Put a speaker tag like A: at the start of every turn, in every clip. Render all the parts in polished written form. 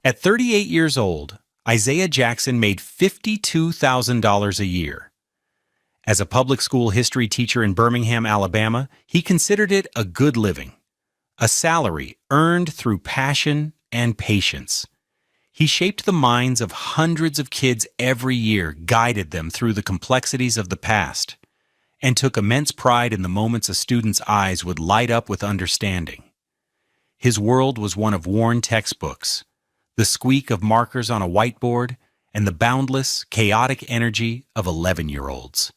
A: At 38 years old, Isaiah Jackson made $52,000 a year. As a public school history teacher in Birmingham, Alabama, he considered it a good living, a salary earned through passion and patience. He shaped the minds of hundreds of kids every year, guided them through the complexities of the past, and took immense pride in the moments a student's eyes would light up with understanding. His world was one of worn textbooks, the squeak of markers on a whiteboard, and the boundless, chaotic energy of 11-year-olds.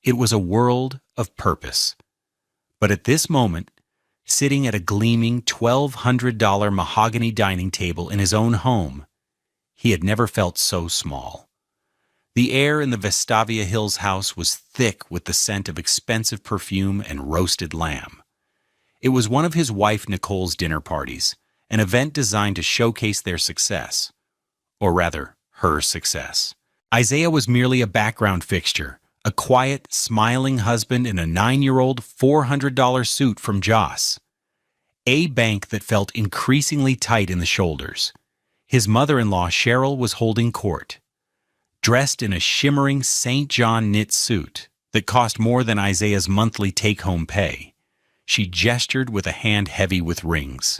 A: It was a world of purpose. But at this moment, sitting at a gleaming $1,200 mahogany dining table in his own home, he had never felt so small. The air in the Vestavia Hills house was thick with the scent of expensive perfume and roasted lamb. It was one of his wife Nicole's dinner parties, an event designed to showcase their success, or rather, her success. Isaiah was merely a background fixture, a quiet, smiling husband in a 9-year-old $400 suit from Joss, a bank that felt increasingly tight in the shoulders. His mother-in-law, Cheryl, was holding court, dressed in a shimmering St. John knit suit that cost more than Isaiah's monthly take-home pay. She gestured with a hand heavy with rings,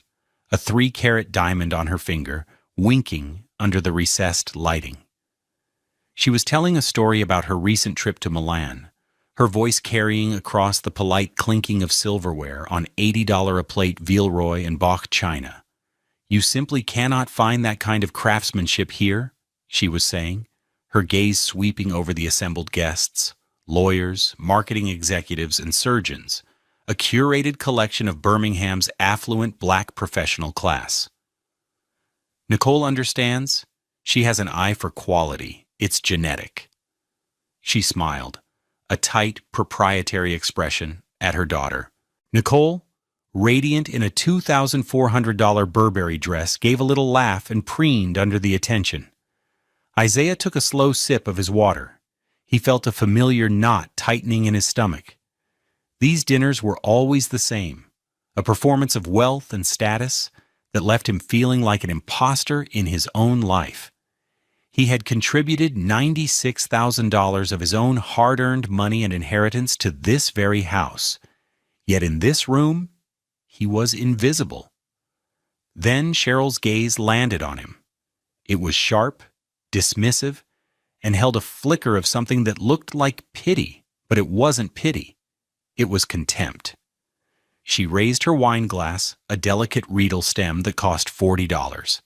A: a 3-carat diamond on her finger, winking under the recessed lighting. She was telling a story about her recent trip to Milan, her voice carrying across the polite clinking of silverware on $80 a plate Villeroy and Bach china. "You simply cannot find that kind of craftsmanship here," she was saying, her gaze sweeping over the assembled guests, lawyers, marketing executives, and surgeons, a curated collection of Birmingham's affluent black professional class. "Nicole understands. She has an eye for quality. It's genetic." She smiled, a tight, proprietary expression, at her daughter. Nicole, radiant in a $2,400 Burberry dress, gave a little laugh and preened under the attention. Isaiah took a slow sip of his water. He felt a familiar knot tightening in his stomach. These dinners were always the same, a performance of wealth and status that left him feeling like an imposter in his own life. He had contributed $96,000 of his own hard-earned money and inheritance to this very house, yet in this room, he was invisible. Then Cheryl's gaze landed on him. It was sharp, dismissive, and held a flicker of something that looked like pity, but it wasn't pity. It was contempt. She raised her wine glass, a delicate Riedel stem that cost $40.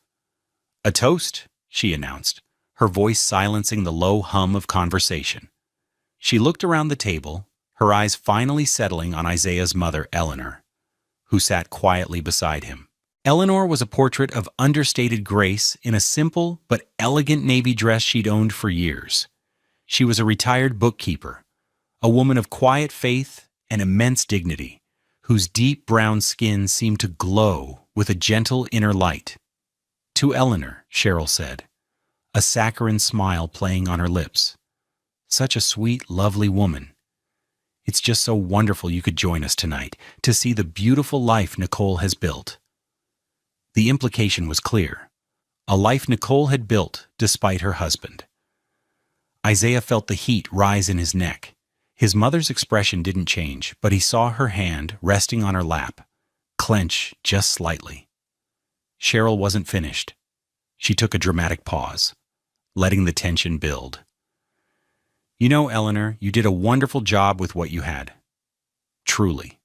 A: "A toast," she announced, her voice silencing the low hum of conversation. She looked around the table, her eyes finally settling on Isaiah's mother, Eleanor, who sat quietly beside him. Eleanor was a portrait of understated grace in a simple but elegant navy dress she'd owned for years. She was a retired bookkeeper, a woman of quiet faith and immense dignity, whose deep brown skin seemed to glow with a gentle inner light. "To Eleanor," Cheryl said, a saccharine smile playing on her lips. "Such a sweet, lovely woman. It's just so wonderful you could join us tonight to see the beautiful life Nicole has built." The implication was clear. A life Nicole had built despite her husband. Isaiah felt the heat rise in his neck. His mother's expression didn't change, but he saw her hand resting on her lap, clench just slightly. Cheryl wasn't finished. She took a dramatic pause, letting the tension build. "You know, Eleanor, you did a wonderful job with what you had. Truly."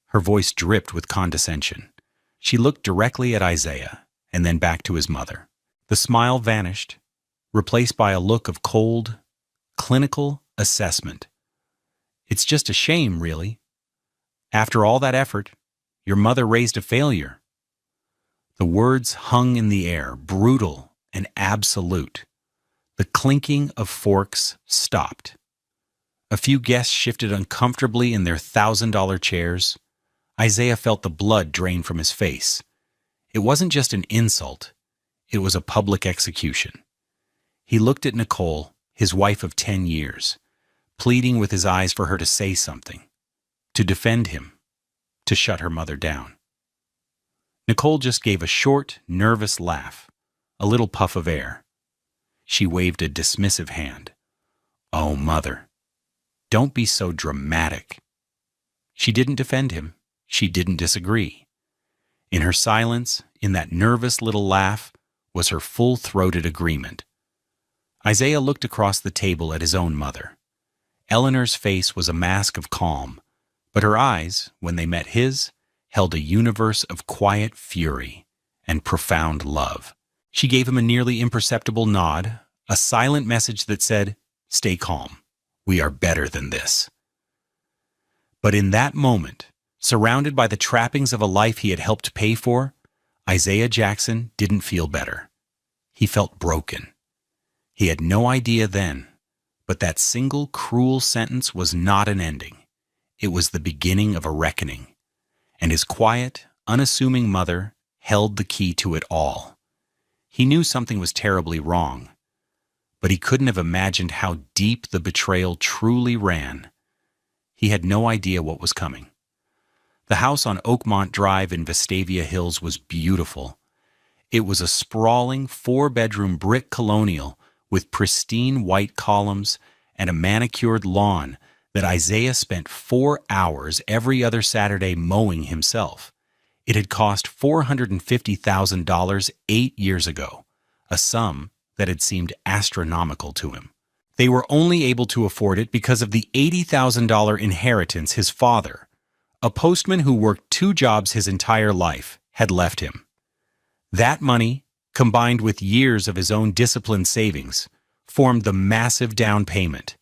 A: Her voice dripped with condescension. She looked directly at Isaiah and then back to his mother. The smile vanished, replaced by a look of cold, clinical assessment. "It's just a shame, really. After all that effort, your mother raised a failure." The words hung in the air, brutal and absolute. The clinking of forks stopped. A few guests shifted uncomfortably in their $1,000 chairs. Isaiah felt the blood drain from his face. It wasn't just an insult. It was a public execution. He looked at Nicole, his wife of 10 years, pleading with his eyes for her to say something, to defend him, to shut her mother down. Nicole just gave a short, nervous laugh, a little puff of air. She waved a dismissive hand. "Oh, Mother, don't be so dramatic." She didn't defend him. She didn't disagree. In her silence, in that nervous little laugh, was her full-throated agreement. Isaiah looked across the table at his own mother. Eleanor's face was a mask of calm, but her eyes, when they met his, held a universe of quiet fury and profound love. She gave him a nearly imperceptible nod, a silent message that said, "Stay calm. We are better than this." But in that moment, surrounded by the trappings of a life he had helped pay for, Isaiah Jackson didn't feel better. He felt broken. He had no idea then, but that single cruel sentence was not an ending. It was the beginning of a reckoning, and his quiet, unassuming mother held the key to it all. He knew something was terribly wrong, but he couldn't have imagined how deep the betrayal truly ran. He had no idea what was coming. The house on Oakmont Drive in Vestavia Hills was beautiful. It was a sprawling 4-bedroom brick colonial with pristine white columns and a manicured lawn that Isaiah spent 4 hours every other Saturday mowing himself. It had cost $450,000 8 years ago, a sum that had seemed astronomical to him. They were only able to afford it because of the $80,000 inheritance his father, a postman who worked 2 jobs his entire life, had left him. That money, combined with years of his own disciplined savings, formed the massive down payment.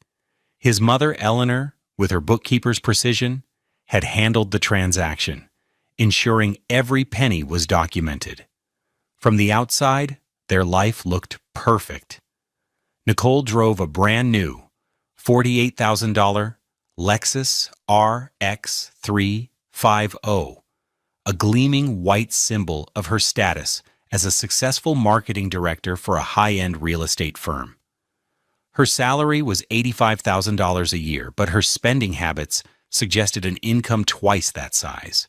A: His mother, Eleanor, with her bookkeeper's precision, had handled the transaction, ensuring every penny was documented. From the outside, their life looked perfect. Nicole drove a brand-new $48,000 Lexus RX 350, a gleaming white symbol of her status as a successful marketing director for a high-end real estate firm. Her salary was $85,000 a year, but her spending habits suggested an income twice that size.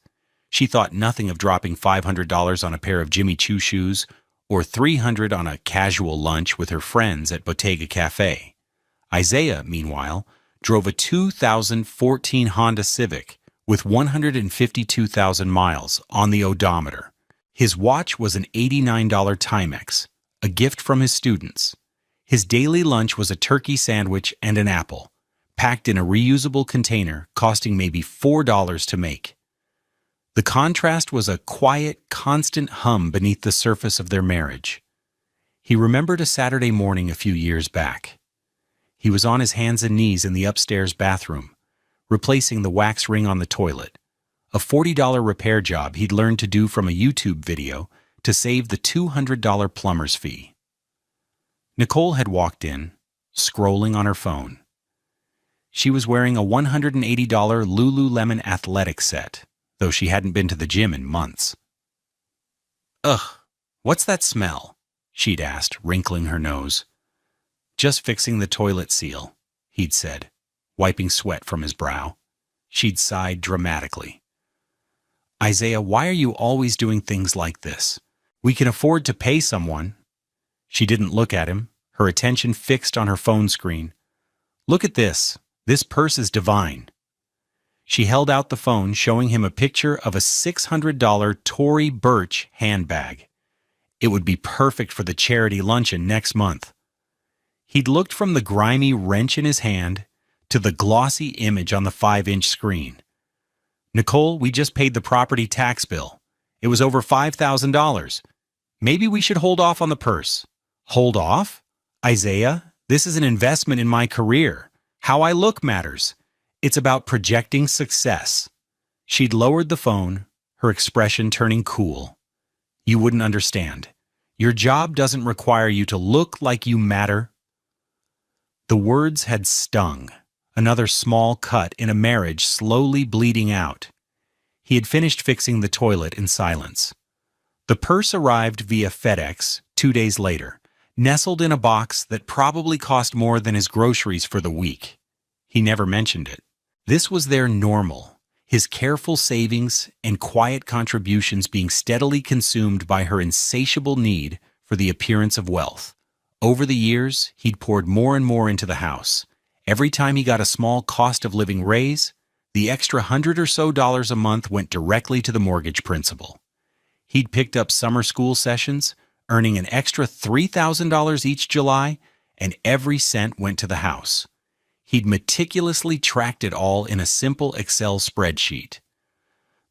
A: She thought nothing of dropping $500 on a pair of Jimmy Choo shoes or $300 on a casual lunch with her friends at Bottega Cafe. Isaiah, meanwhile, drove a 2014 Honda Civic with 152,000 miles on the odometer. His watch was an $89 Timex, a gift from his students. His daily lunch was a turkey sandwich and an apple, packed in a reusable container costing maybe $4 to make. The contrast was a quiet, constant hum beneath the surface of their marriage. He remembered a Saturday morning a few years back. He was on his hands and knees in the upstairs bathroom, replacing the wax ring on the toilet, a $40 repair job he'd learned to do from a YouTube video to save the $200 plumber's fee. Nicole had walked in, scrolling on her phone. She was wearing a $180 Lululemon athletic set, though she hadn't been to the gym in months. "Ugh, what's that smell?" she'd asked, wrinkling her nose. "Just fixing the toilet seal," he'd said, wiping sweat from his brow. She'd sighed dramatically. "Isaiah, why are you always doing things like this? We can afford to pay someone." She didn't look at him, her attention fixed on her phone screen. "Look at this. This purse is divine." She held out the phone, showing him a picture of a $600 Tory Burch handbag. It would be perfect for the charity luncheon next month. He'd looked from the grimy wrench in his hand to the glossy image on the 5-inch screen. "Nicole, we just paid the property tax bill. It was over $5,000. Maybe we should hold off on the purse." "Hold off? Isaiah, this is an investment in my career. How I look matters. It's about projecting success." She'd lowered the phone, her expression turning cool. "You wouldn't understand. Your job doesn't require you to look like you matter." The words had stung, another small cut in a marriage slowly bleeding out. He had finished fixing the toilet in silence. The purse arrived via FedEx 2 days later, nestled in a box that probably cost more than his groceries for the week. He never mentioned it. This was their normal, his careful savings and quiet contributions being steadily consumed by her insatiable need for the appearance of wealth. Over the years, he'd poured more and more into the house. Every time he got a small cost of living raise, the extra $100 or so a month went directly to the mortgage principal. He'd picked up summer school sessions, earning an extra $3,000 each July, and every cent went to the house. He'd meticulously tracked it all in a simple Excel spreadsheet.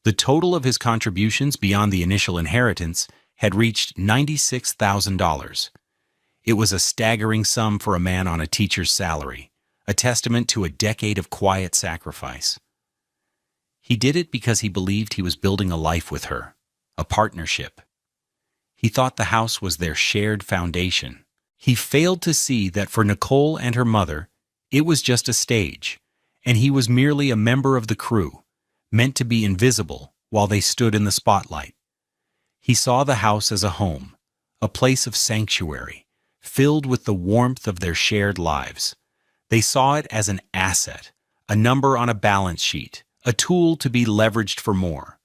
A: The total of his contributions beyond the initial inheritance had reached $96,000. It was a staggering sum for a man on a teacher's salary, a testament to a decade of quiet sacrifice. He did it because he believed he was building a life with her, a partnership. He thought the house was their shared foundation. He failed to see that for Nicole and her mother, it was just a stage, and he was merely a member of the crew, meant to be invisible while they stood in the spotlight. He saw the house as a home, a place of sanctuary, filled with the warmth of their shared lives. They saw it as an asset, a number on a balance sheet, a tool to be leveraged for more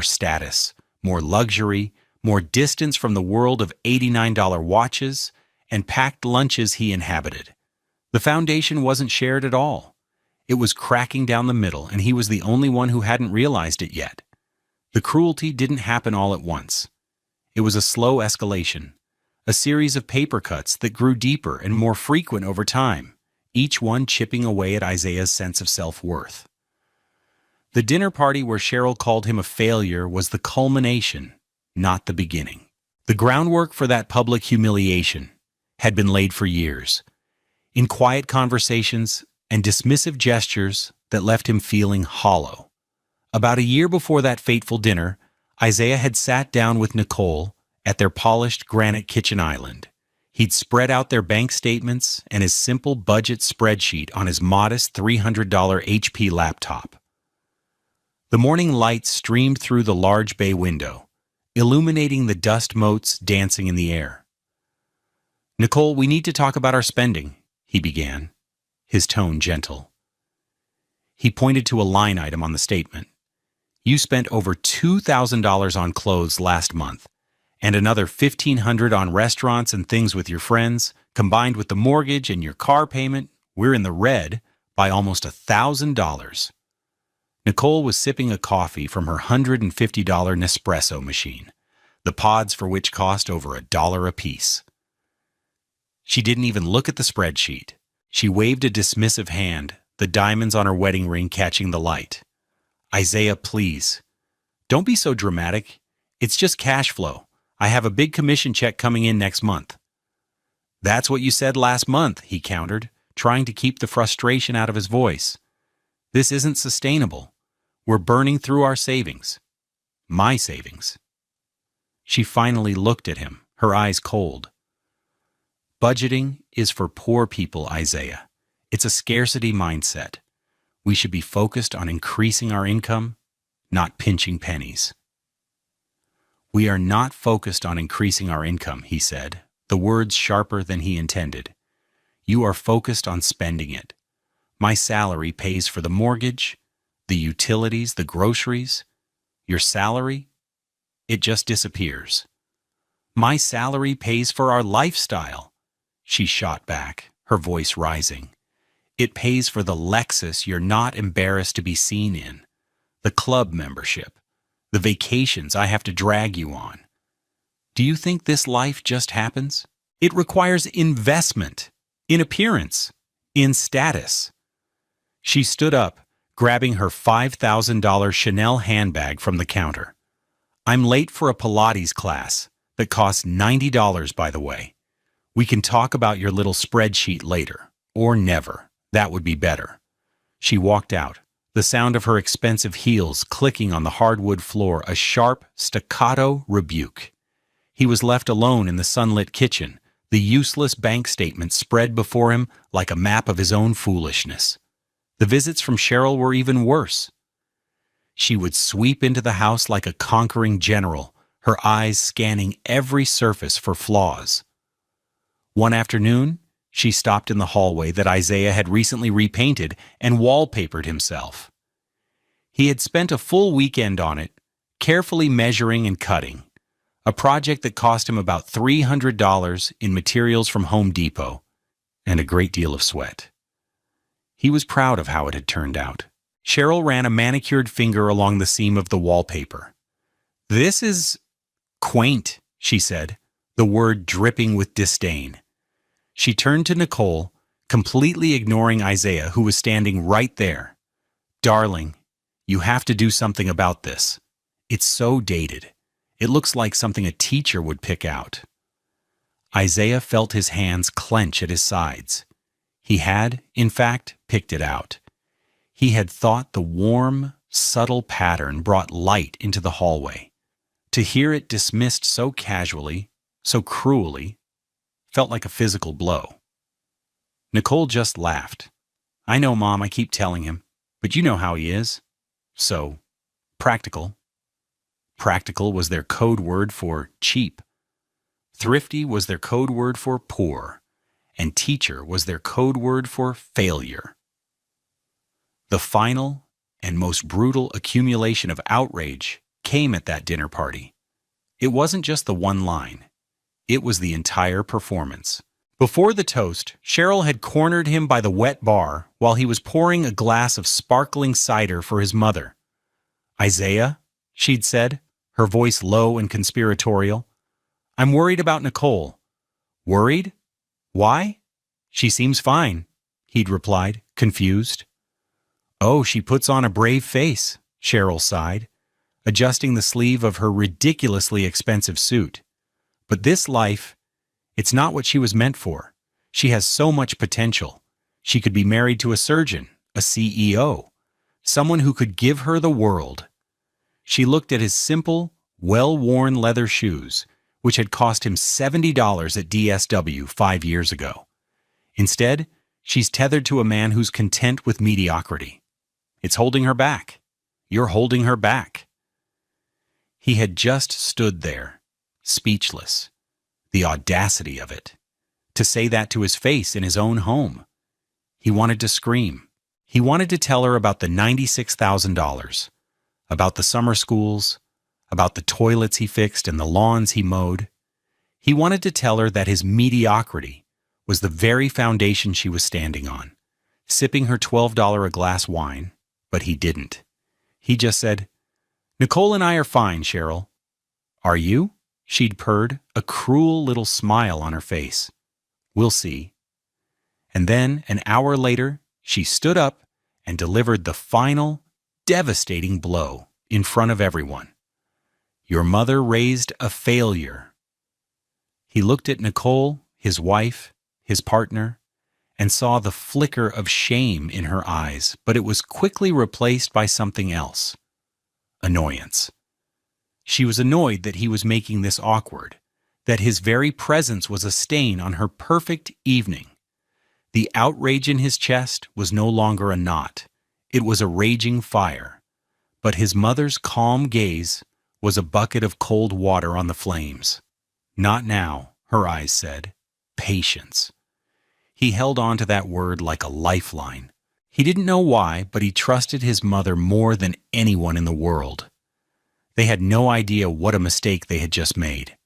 A: status, more luxury, more distance from the world of $89 watches and packed lunches he inhabited. The foundation wasn't shared at all. It was cracking down the middle, and he was the only one who hadn't realized it yet. The cruelty didn't happen all at once. It was a slow escalation, a series of paper cuts that grew deeper and more frequent over time, each one chipping away at Isaiah's sense of self-worth. The dinner party where Cheryl called him a failure was the culmination, not the beginning. The groundwork for that public humiliation had been laid for years, in quiet conversations and dismissive gestures that left him feeling hollow. About a year before that fateful dinner, Isaiah had sat down with Nicole at their polished granite kitchen island. He'd spread out their bank statements and his simple budget spreadsheet on his modest $300 HP laptop. The morning light streamed through the large bay window, illuminating the dust motes dancing in the air. "Nicole, we need to talk about our spending," he began, his tone gentle. He pointed to a line item on the statement. "You spent over $2,000 on clothes last month, and another $1,500 on restaurants and things with your friends. Combined with the mortgage and your car payment, we're in the red by almost $1,000. Nicole was sipping a coffee from her $150 Nespresso machine, the pods for which cost over $1 apiece. She didn't even look at the spreadsheet. She waved a dismissive hand, the diamonds on her wedding ring catching the light. "Isaiah, please. Don't be so dramatic. It's just cash flow. I have a big commission check coming in next month." "That's what you said last month," he countered, trying to keep the frustration out of his voice. "This isn't sustainable. We're burning through our savings. My savings." She finally looked at him, her eyes cold. "Budgeting is for poor people, Isaiah. It's a scarcity mindset. We should be focused on increasing our income, not pinching pennies." "We are not focused on increasing our income," he said, the words sharper than he intended. "You are focused on spending it. My salary pays for the mortgage, the utilities, the groceries. Your salary? It just disappears." "My salary pays for our lifestyle," she shot back, her voice rising. "It pays for the Lexus you're not embarrassed to be seen in, the club membership, the vacations I have to drag you on. Do you think this life just happens? It requires investment, in appearance, in status." She stood up, grabbing her $5,000 Chanel handbag from the counter. "I'm late for a Pilates class that costs $90, by the way. We can talk about your little spreadsheet later, or never. That would be better." She walked out, the sound of her expensive heels clicking on the hardwood floor a sharp, staccato rebuke. He was left alone in the sunlit kitchen, the useless bank statement spread before him like a map of his own foolishness. The visits from Cheryl were even worse. She would sweep into the house like a conquering general, her eyes scanning every surface for flaws. One afternoon, she stopped in the hallway that Isaiah had recently repainted and wallpapered himself. He had spent a full weekend on it, carefully measuring and cutting, a project that cost him about $300 in materials from Home Depot, and a great deal of sweat. He was proud of how it had turned out. Cheryl ran a manicured finger along the seam of the wallpaper. "This is quaint," she said, the word dripping with disdain. She turned to Nicole, completely ignoring Isaiah, who was standing right there. "Darling, you have to do something about this. It's so dated. It looks like something a teacher would pick out." Isaiah felt his hands clench at his sides. He had, in fact, picked it out. He had thought the warm, subtle pattern brought light into the hallway. To hear it dismissed so casually, so cruelly, felt like a physical blow. Nicole just laughed. "I know, Mom, I keep telling him, but you know how he is. So, practical." Practical was their code word for cheap. Thrifty was their code word for poor. And teacher was their code word for failure. The final and most brutal accumulation of outrage came at that dinner party. It wasn't just the one line. It was the entire performance. Before the toast, Cheryl had cornered him by the wet bar while he was pouring a glass of sparkling cider for his mother. "Isaiah," she'd said, her voice low and conspiratorial, "I'm worried about Nicole." "Worried? Why?" "She seems fine," he'd replied, confused. "Oh, she puts on a brave face," Cheryl sighed, adjusting the sleeve of her ridiculously expensive suit. "But this life, it's not what she was meant for. She has so much potential. She could be married to a surgeon, a CEO, someone who could give her the world." She looked at his simple, well-worn leather shoes, which had cost him $70 at DSW 5 years ago. Instead, she's tethered to a man who's content with mediocrity. It's holding her back. You're holding her back. He had just stood there, speechless. The audacity of it. To say that to his face in his own home. He wanted to scream. He wanted to tell her about the $96,000, about the summer schools, about the toilets he fixed and the lawns he mowed. He wanted to tell her that his mediocrity was the very foundation she was standing on, sipping her $12 a glass wine, but he didn't. He just said, "Nicole and I are fine, Cheryl." "Are you?" she'd purred, a cruel little smile on her face. "We'll see." And then, an hour later, she stood up and delivered the final, devastating blow in front of everyone. "Your mother raised a failure." He looked at Nicole, his wife, his partner, and saw the flicker of shame in her eyes, but it was quickly replaced by something else. Annoyance. She was annoyed that he was making this awkward, that his very presence was a stain on her perfect evening. The outrage in his chest was no longer a knot. It was a raging fire. But his mother's calm gaze was a bucket of cold water on the flames. "Not now," her eyes said. "Patience." He held on to that word like a lifeline. He didn't know why, but he trusted his mother more than anyone in the world. They had no idea what a mistake they had just made.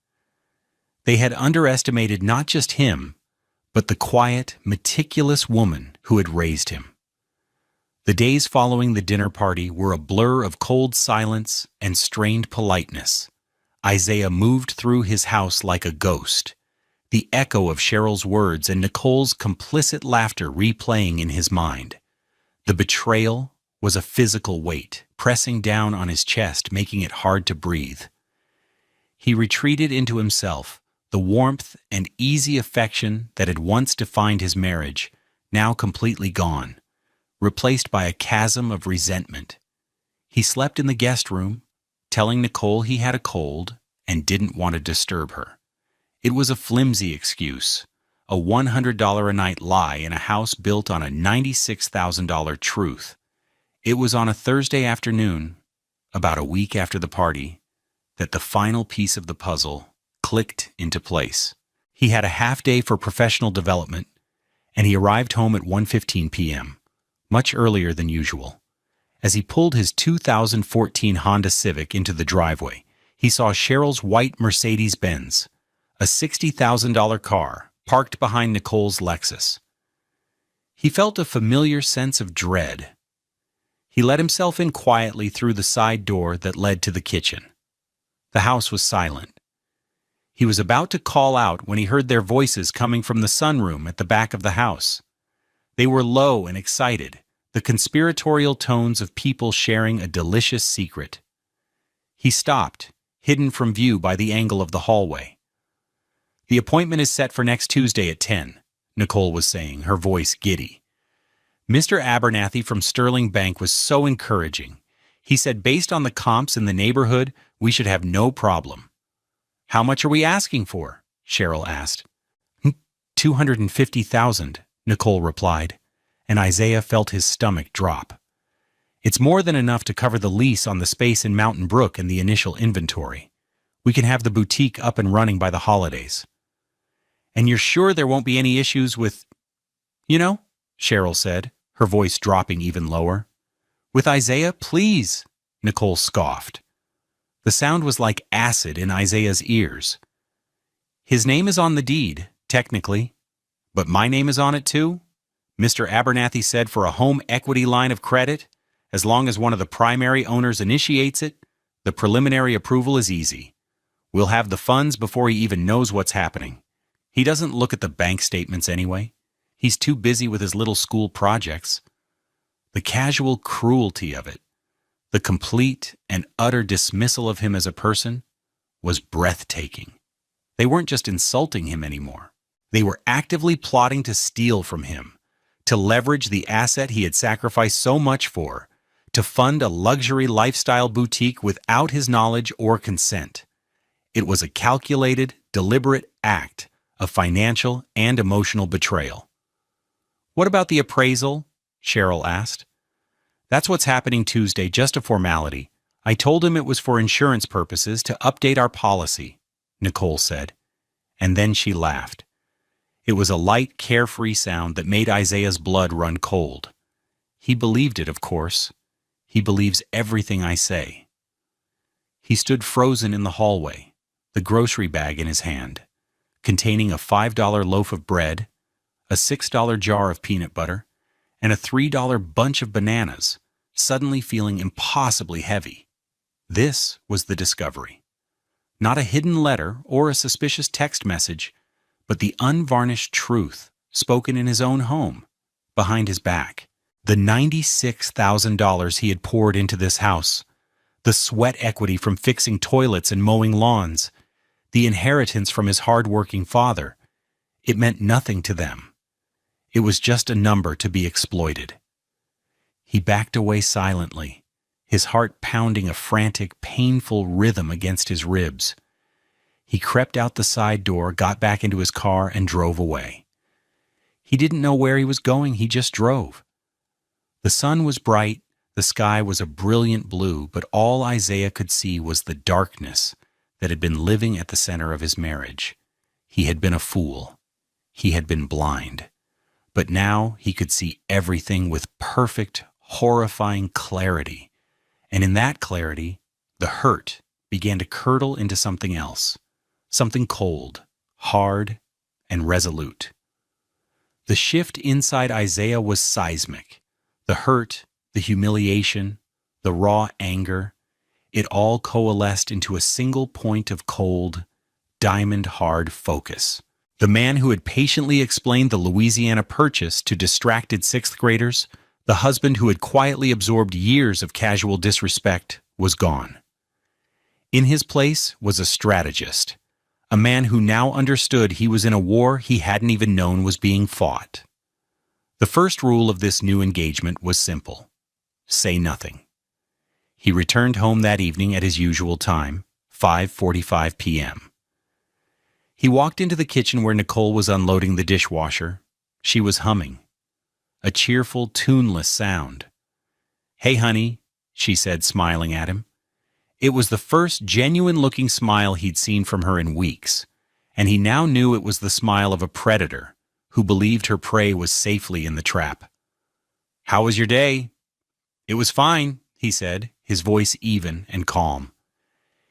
A: They had underestimated not just him, but the quiet, meticulous woman who had raised him. The days following the dinner party were a blur of cold silence and strained politeness. Isaiah moved through his house like a ghost, the echo of Cheryl's words and Nicole's complicit laughter replaying in his mind. The betrayal was a physical weight, pressing down on his chest, making it hard to breathe. He retreated into himself, the warmth and easy affection that had once defined his marriage, now completely gone, replaced by a chasm of resentment. He slept in the guest room, telling Nicole he had a cold and didn't want to disturb her. It was a flimsy excuse, a $100 a night lie in a house built on a $96,000 truth. It was on a Thursday afternoon, about a week after the party, that the final piece of the puzzle clicked into place. He had a half day for professional development, and he arrived home at 1:15 p.m., much earlier than usual. As he pulled his 2014 Honda Civic into the driveway, he saw Cheryl's white Mercedes-Benz, a $60,000 car, parked behind Nicole's Lexus. He felt a familiar sense of dread. He let himself in quietly through the side door that led to the kitchen. The house was silent. He was about to call out when he heard their voices coming from the sunroom at the back of the house. They were low and excited, the conspiratorial tones of people sharing a delicious secret. He stopped, hidden from view by the angle of the hallway. "The appointment is set for next Tuesday at 10, Nicole was saying, her voice giddy. Mr. Abernathy from Sterling Bank was so encouraging. He said based on the comps in the neighborhood, we should have no problem. "How much are we asking for?" Cheryl asked. $250,000, Nicole replied, and Isaiah felt his stomach drop. "It's more than enough to cover the lease on the space in Mountain Brook and the initial inventory. We can have the boutique up and running by the holidays." "And you're sure there won't be any issues with, Cheryl said, her voice dropping even lower. "With Isaiah, please," Nicole scoffed. The sound was like acid in Isaiah's ears. "His name is on the deed, technically. But my name is on it too?" Mr. Abernathy said for a home equity line of credit, as long as one of the primary owners initiates it, the preliminary approval is easy. We'll have the funds before he even knows what's happening. He doesn't look at the bank statements anyway. He's too busy with his little school projects. The casual cruelty of it, the complete and utter dismissal of him as a person, was breathtaking. They weren't just insulting him anymore. They were actively plotting to steal from him, to leverage the asset he had sacrificed so much for, to fund a luxury lifestyle boutique without his knowledge or consent. It was a calculated, deliberate act of financial and emotional betrayal. "What about the appraisal?" Cheryl asked. "That's what's happening Tuesday, just a formality. I told him it was for insurance purposes to update our policy," Nicole said. And then she laughed. It was a light, carefree sound that made Isaiah's blood run cold. He believed it, of course. He believes everything I say. He stood frozen in the hallway, the grocery bag in his hand, containing a $5 loaf of bread, a $6 jar of peanut butter, and a $3 bunch of bananas, suddenly feeling impossibly heavy. This was the discovery. Not a hidden letter or a suspicious text message, but the unvarnished truth spoken in his own home, behind his back. The $96,000 he had poured into this house, the sweat equity from fixing toilets and mowing lawns, the inheritance from his hard-working father, it meant nothing to them. It was just a number to be exploited. He backed away silently, his heart pounding a frantic, painful rhythm against his ribs. He crept out the side door, got back into his car, and drove away. He didn't know where he was going, he just drove. The sun was bright, the sky was a brilliant blue, but all Isaiah could see was the darkness that had been living at the center of his marriage. He had been a fool. He had been blind. But now he could see everything with perfect, horrifying clarity. And in that clarity, the hurt began to curdle into something else, something cold, hard, and resolute. The shift inside Isaiah was seismic. The hurt, the humiliation, the raw anger, it all coalesced into a single point of cold, diamond-hard focus. The man who had patiently explained the Louisiana Purchase to distracted sixth graders, the husband who had quietly absorbed years of casual disrespect, was gone. In his place was a strategist, a man who now understood he was in a war he hadn't even known was being fought. The first rule of this new engagement was simple: say nothing. He returned home that evening at his usual time, 5:45 p.m. He walked into the kitchen where Nicole was unloading the dishwasher. She was humming. A cheerful, tuneless sound. "Hey, honey," she said, smiling at him. It was the first genuine-looking smile he'd seen from her in weeks, and he now knew it was the smile of a predator who believed her prey was safely in the trap. "How was your day?" "It was fine," he said, his voice even and calm.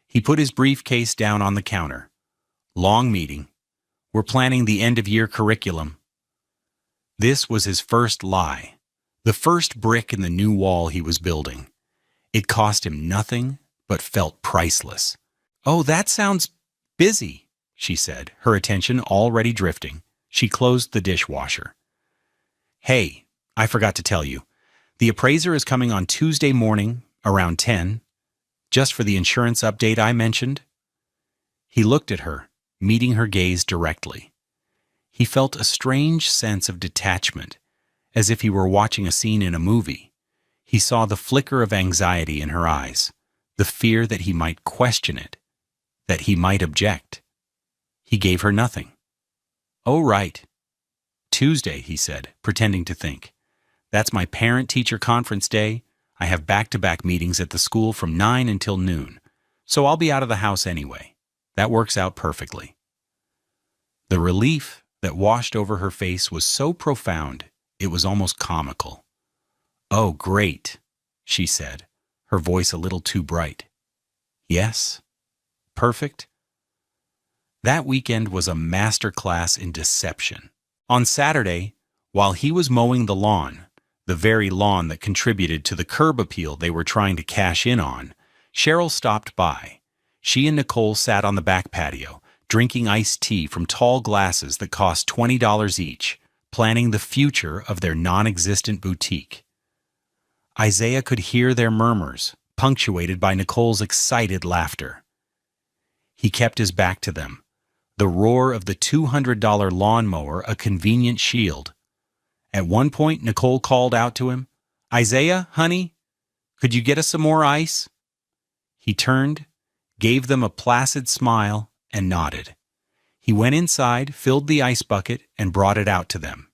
A: He put his briefcase down on the counter. "Long meeting. We're planning the end-of-year curriculum." This was his first lie, the first brick in the new wall he was building. It cost him nothing, but felt priceless. "Oh, that sounds busy," she said, her attention already drifting. She closed the dishwasher. "Hey, I forgot to tell you. The appraiser is coming on Tuesday morning, around 10, just for the insurance update I mentioned." He looked at her, meeting her gaze directly. He felt a strange sense of detachment, as if he were watching a scene in a movie. He saw the flicker of anxiety in her eyes, the fear that he might question it, that he might object. He gave her nothing. "Oh, right. Tuesday," he said, pretending to think. "That's my parent-teacher conference day. I have back-to-back meetings at the school from 9 until noon, so I'll be out of the house anyway. That works out perfectly." The relief that washed over her face was so profound, it was almost comical. "Oh, great," she said, her voice a little too bright. "Yes? Perfect?" That weekend was a master class in deception. On Saturday, while he was mowing the lawn, the very lawn that contributed to the curb appeal they were trying to cash in on, Cheryl stopped by. She and Nicole sat on the back patio, drinking iced tea from tall glasses that cost $20 each, planning the future of their non-existent boutique. Isaiah could hear their murmurs, punctuated by Nicole's excited laughter. He kept his back to them, the roar of the $200 lawnmower a convenient shield. At one point, Nicole called out to him, "Isaiah, honey, could you get us some more ice?" He turned, gave them a placid smile, and nodded. He went inside, filled the ice bucket, and brought it out to them.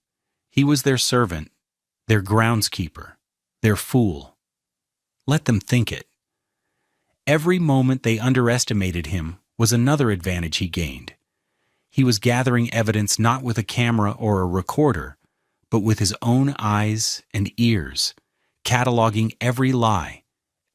A: He was their servant, their groundskeeper, their fool. Let them think it. Every moment they underestimated him was another advantage he gained. He was gathering evidence not with a camera or a recorder, but with his own eyes and ears, cataloging every lie,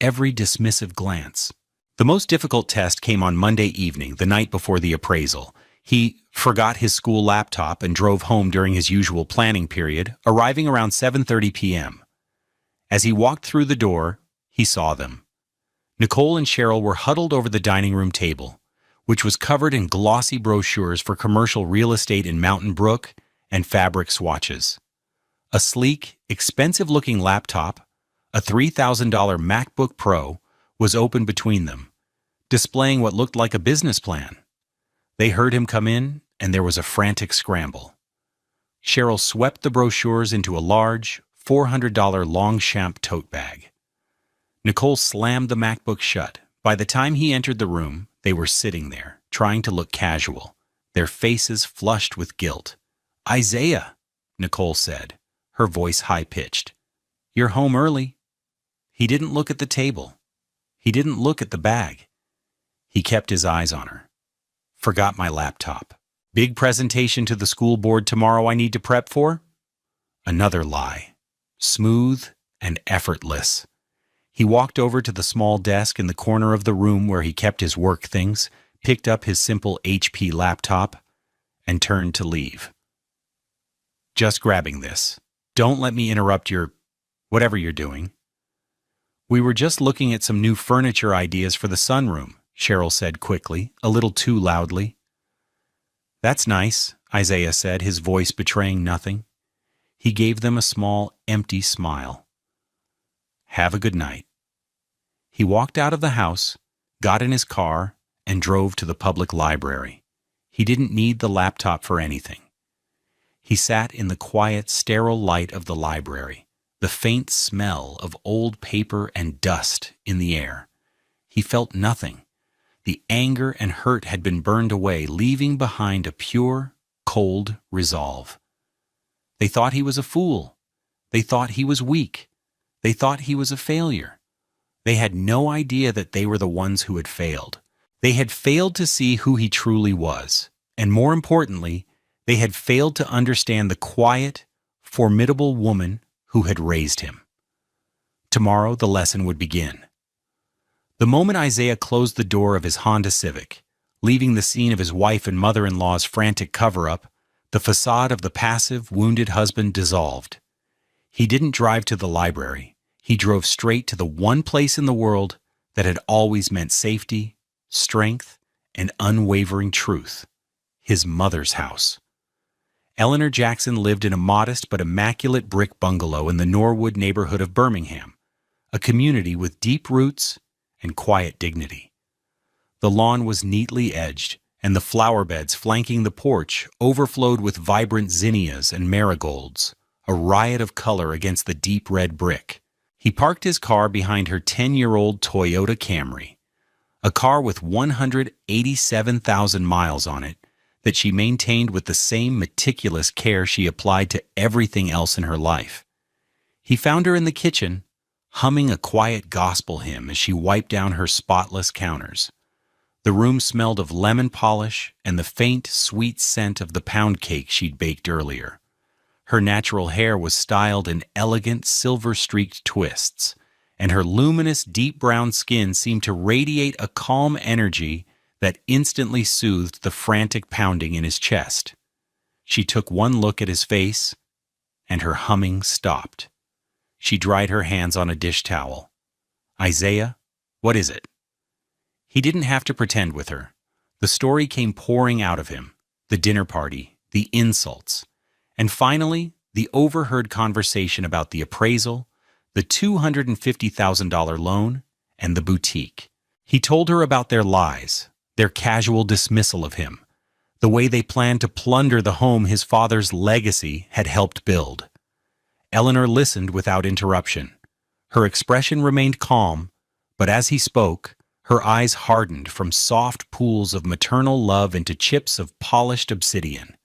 A: every dismissive glance. The most difficult test came on Monday evening, the night before the appraisal. He forgot his school laptop and drove home during his usual planning period, arriving around 7:30 p.m. As he walked through the door, he saw them. Nicole and Cheryl were huddled over the dining room table, which was covered in glossy brochures for commercial real estate in Mountain Brook and fabric swatches. A sleek, expensive-looking laptop, a $3,000 MacBook Pro, was open between them, displaying what looked like a business plan. They heard him come in, and there was a frantic scramble. Cheryl swept the brochures into a large, $400 Longchamp tote bag. Nicole slammed the MacBook shut. By the time he entered the room, they were sitting there, trying to look casual, their faces flushed with guilt. "Isaiah," Nicole said, her voice high-pitched. "You're home early." He didn't look at the table. He didn't look at the bag. He kept his eyes on her. "Forgot my laptop. Big presentation to the school board tomorrow I need to prep for?" Another lie. Smooth and effortless. He walked over to the small desk in the corner of the room where he kept his work things, picked up his simple HP laptop, and turned to leave. "Just grabbing this. Don't let me interrupt whatever you're doing." "We were just looking at some new furniture ideas for the sunroom," Cheryl said quickly, a little too loudly. "That's nice," Isaiah said, his voice betraying nothing. He gave them a small, empty smile. "Have a good night." He walked out of the house, got in his car, and drove to the public library. He didn't need the laptop for anything. He sat in the quiet, sterile light of the library, the faint smell of old paper and dust in the air. He felt nothing. The anger and hurt had been burned away, leaving behind a pure, cold resolve. They thought he was a fool. They thought he was weak. They thought he was a failure. They had no idea that they were the ones who had failed. They had failed to see who he truly was, and more importantly, they had failed to understand the quiet, formidable woman who had raised him. Tomorrow, the lesson would begin. The moment Isaiah closed the door of his Honda Civic, leaving the scene of his wife and mother-in-law's frantic cover-up, the facade of the passive, wounded husband dissolved. He didn't drive to the library. He drove straight to the one place in the world that had always meant safety, strength, and unwavering truth: his mother's house. Eleanor Jackson lived in a modest but immaculate brick bungalow in the Norwood neighborhood of Birmingham, a community with deep roots and quiet dignity. The lawn was neatly edged, and the flower beds flanking the porch overflowed with vibrant zinnias and marigolds, a riot of color against the deep red brick. He parked his car behind her 10-year-old Toyota Camry, a car with 187,000 miles on it that she maintained with the same meticulous care she applied to everything else in her life. He found her in the kitchen, humming a quiet gospel hymn as she wiped down her spotless counters. The room smelled of lemon polish and the faint, sweet scent of the pound cake she'd baked earlier. Her natural hair was styled in elegant, silver-streaked twists, and her luminous, deep brown skin seemed to radiate a calm energy that instantly soothed the frantic pounding in his chest. She took one look at his face, and her humming stopped. She dried her hands on a dish towel. "Isaiah, what is it?" He didn't have to pretend with her. The story came pouring out of him: the dinner party, the insults, and finally, the overheard conversation about the appraisal, the $250,000 loan, and the boutique. He told her about their lies, their casual dismissal of him, the way they planned to plunder the home his father's legacy had helped build. Eleanor listened without interruption. Her expression remained calm, but as he spoke, her eyes hardened from soft pools of maternal love into chips of polished obsidian.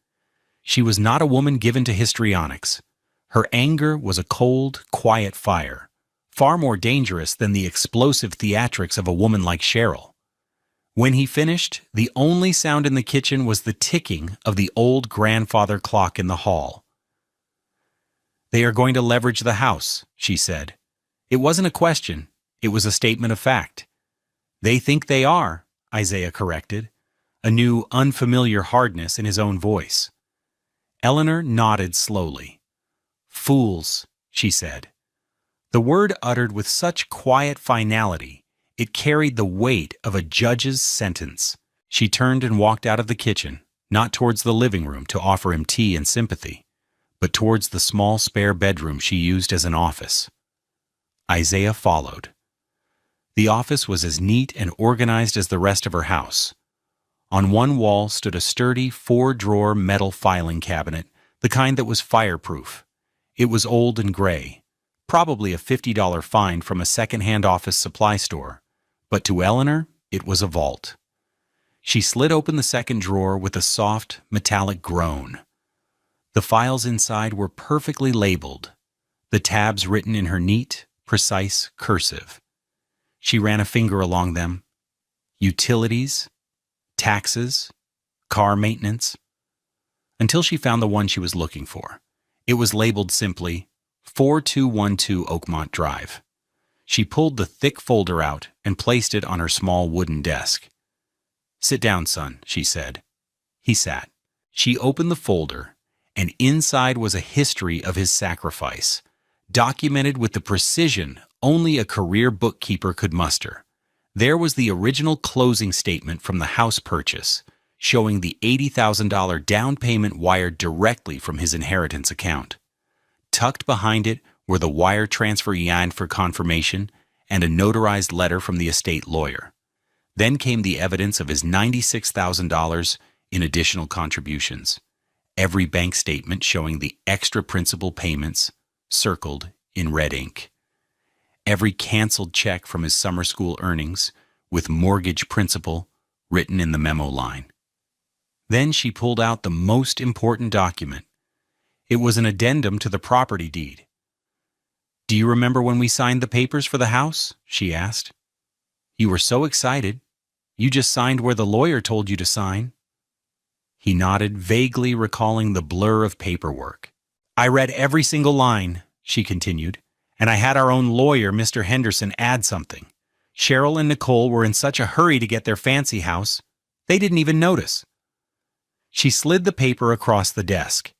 A: She was not a woman given to histrionics. Her anger was a cold, quiet fire, far more dangerous than the explosive theatrics of a woman like Cheryl. When he finished, the only sound in the kitchen was the ticking of the old grandfather clock in the hall. "They are going to leverage the house," she said. It wasn't a question, it was a statement of fact. "They think they are," Isaiah corrected, a new, unfamiliar hardness in his own voice. Eleanor nodded slowly. "Fools," she said. The word uttered with such quiet finality, it carried the weight of a judge's sentence. She turned and walked out of the kitchen, not towards the living room to offer him tea and sympathy, but towards the small spare bedroom she used as an office. Isaiah followed. The office was as neat and organized as the rest of her house. On one wall stood a sturdy 4-drawer metal filing cabinet, the kind that was fireproof. It was old and gray, probably a $50 find from a second-hand office supply store, but to Eleanor, it was a vault. She slid open the second drawer with a soft, metallic groan. The files inside were perfectly labeled, the tabs written in her neat, precise cursive. She ran a finger along them. Utilities, taxes, car maintenance, until she found the one she was looking for. It was labeled simply 4212 Oakmont Drive. She pulled the thick folder out and placed it on her small wooden desk. "Sit down, son," she said. He sat. She opened the folder, and inside was a history of his sacrifice, documented with the precision only a career bookkeeper could muster. There was the original closing statement from the house purchase, showing the $80,000 down payment wired directly from his inheritance account. Tucked behind it were the wire transfer yind for confirmation and a notarized letter from the estate lawyer. Then came the evidence of his $96,000 in additional contributions, every bank statement showing the extra principal payments circled in red ink. Every canceled check from his summer school earnings, with mortgage principal written in the memo line. Then she pulled out the most important document. It was an addendum to the property deed. "Do you remember when we signed the papers for the house?" she asked. "You were so excited. You just signed where the lawyer told you to sign." He nodded, vaguely recalling the blur of paperwork. "I read every single line," she continued, And I had our own lawyer, Mr. Henderson, add something. Cheryl and Nicole were in such a hurry to get their fancy house, they didn't even notice. She slid the paper across the desk.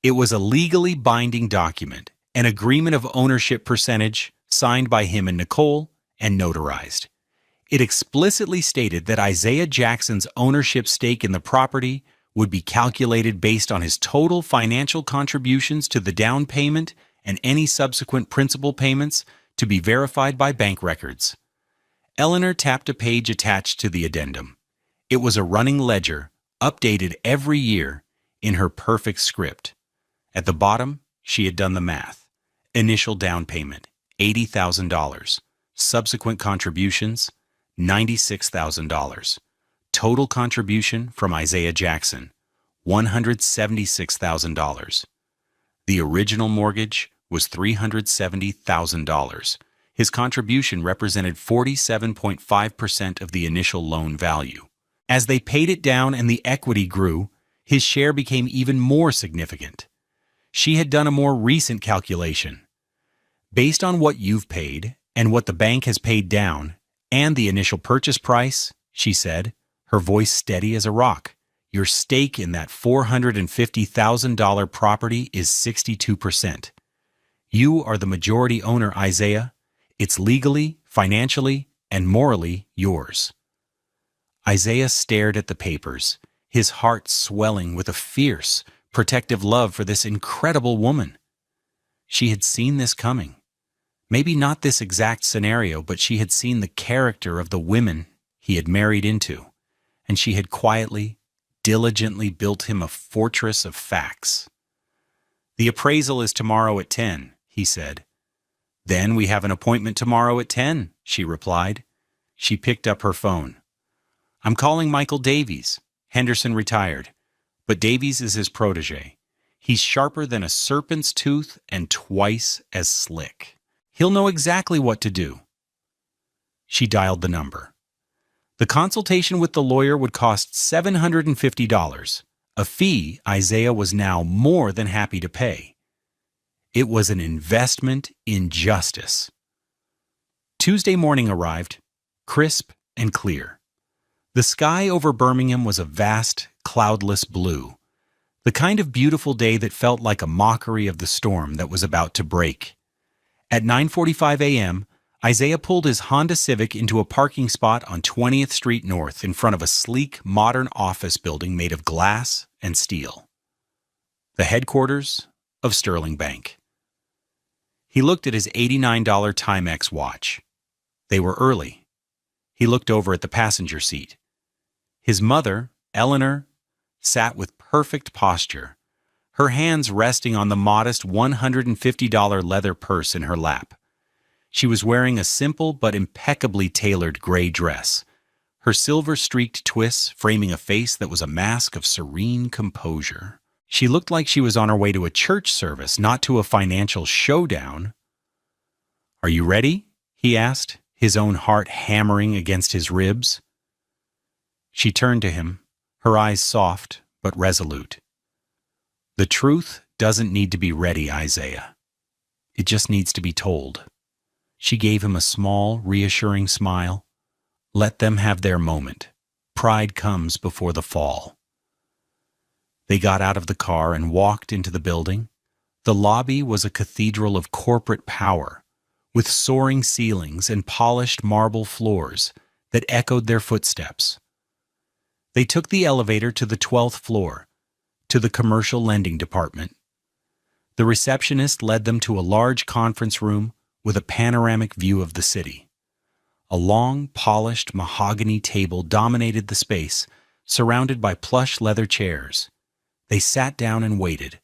A: It was a legally binding document, an agreement of ownership percentage, signed by him and Nicole, and notarized. It explicitly stated that Isaiah Jackson's ownership stake in the property would be calculated based on his total financial contributions to the down payment and any subsequent principal payments to be verified by bank records. Eleanor tapped a page attached to the addendum. It was a running ledger, updated every year, in her perfect script. At the bottom, she had done the math. Initial down payment, $80,000. Subsequent contributions, $96,000. Total contribution from Isaiah Jackson, $176,000. The original mortgage was $370,000. His contribution represented 47.5% of the initial loan value. As they paid it down and the equity grew, his share became even more significant. She had done a more recent calculation. Based on what you've paid and what the bank has paid down, and the initial purchase price, she said, her voice steady as a rock, your stake in that $450,000 property is 62%. You are the majority owner, Isaiah. It's legally, financially, and morally yours. Isaiah stared at the papers, his heart swelling with a fierce, protective love for this incredible woman. She had seen this coming. Maybe not this exact scenario, but she had seen the character of the women he had married into, and she had quietly, diligently built him a fortress of facts. The appraisal is tomorrow at 10, he said. Then we have an appointment tomorrow at 10, she replied. She picked up her phone. I'm calling Michael Davies. Henderson retired, but Davies is his protege. He's sharper than a serpent's tooth and twice as slick. He'll know exactly what to do. She dialed the number. The consultation with the lawyer would cost $750, a fee Isaiah was now more than happy to pay. It was an investment in justice. Tuesday morning arrived, crisp and clear. The sky over Birmingham was a vast, cloudless blue, the kind of beautiful day that felt like a mockery of the storm that was about to break. At 9:45 a.m., Isaiah pulled his Honda Civic into a parking spot on 20th Street North in front of a sleek, modern office building made of glass and steel. The headquarters of Sterling Bank. He looked at his $89 Timex watch. They were early. He looked over at the passenger seat. His mother, Eleanor, sat with perfect posture, her hands resting on the modest $150 leather purse in her lap. She was wearing a simple but impeccably tailored gray dress, her silver-streaked twists framing a face that was a mask of serene composure. She looked like she was on her way to a church service, not to a financial showdown. "Are you ready?" he asked, his own heart hammering against his ribs. She turned to him, her eyes soft but resolute. "The truth doesn't need to be ready, Isaiah. It just needs to be told." She gave him a small, reassuring smile. Let them have their moment. Pride comes before the fall. They got out of the car and walked into the building. The lobby was a cathedral of corporate power, with soaring ceilings and polished marble floors that echoed their footsteps. They took the elevator to the 12th floor, to the commercial lending department. The receptionist led them to a large conference room with a panoramic view of the city. A long, polished mahogany table dominated the space, surrounded by plush leather chairs. They sat down and waited.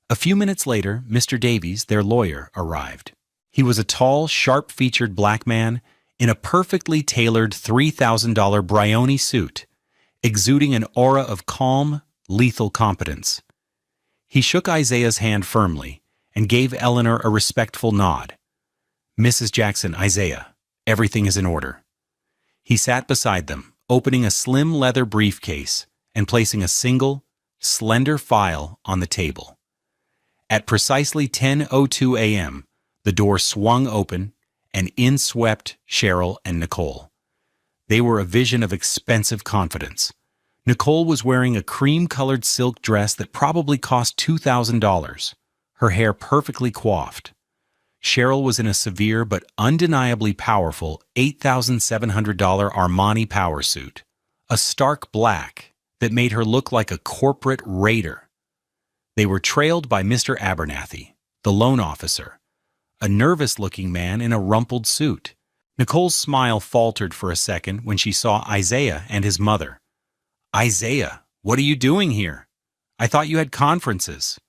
A: A few minutes later, Mr. Davies, their lawyer, arrived. He was a tall, sharp-featured black man in a perfectly tailored $3,000 Brioni suit, exuding an aura of calm, lethal competence. He shook Isaiah's hand firmly and gave Eleanor a respectful nod. "Mrs. Jackson, Isaiah, everything is in order." He sat beside them, opening a slim leather briefcase and placing a single, slender file on the table. At precisely 10:02 a.m., The door swung open, and in swept Cheryl and Nicole. They were a vision of expensive confidence. Nicole was wearing a cream-colored silk dress that probably cost $2,000, her hair perfectly coiffed. Cheryl was in a severe but undeniably powerful $8,700 Armani power suit, a stark black that made her look like a corporate raider. They were trailed by Mr. Abernathy, the loan officer, a nervous-looking man in a rumpled suit. Nicole's smile faltered for a second when she saw Isaiah and his mother. "Isaiah, what are you doing here? I thought you had conferences."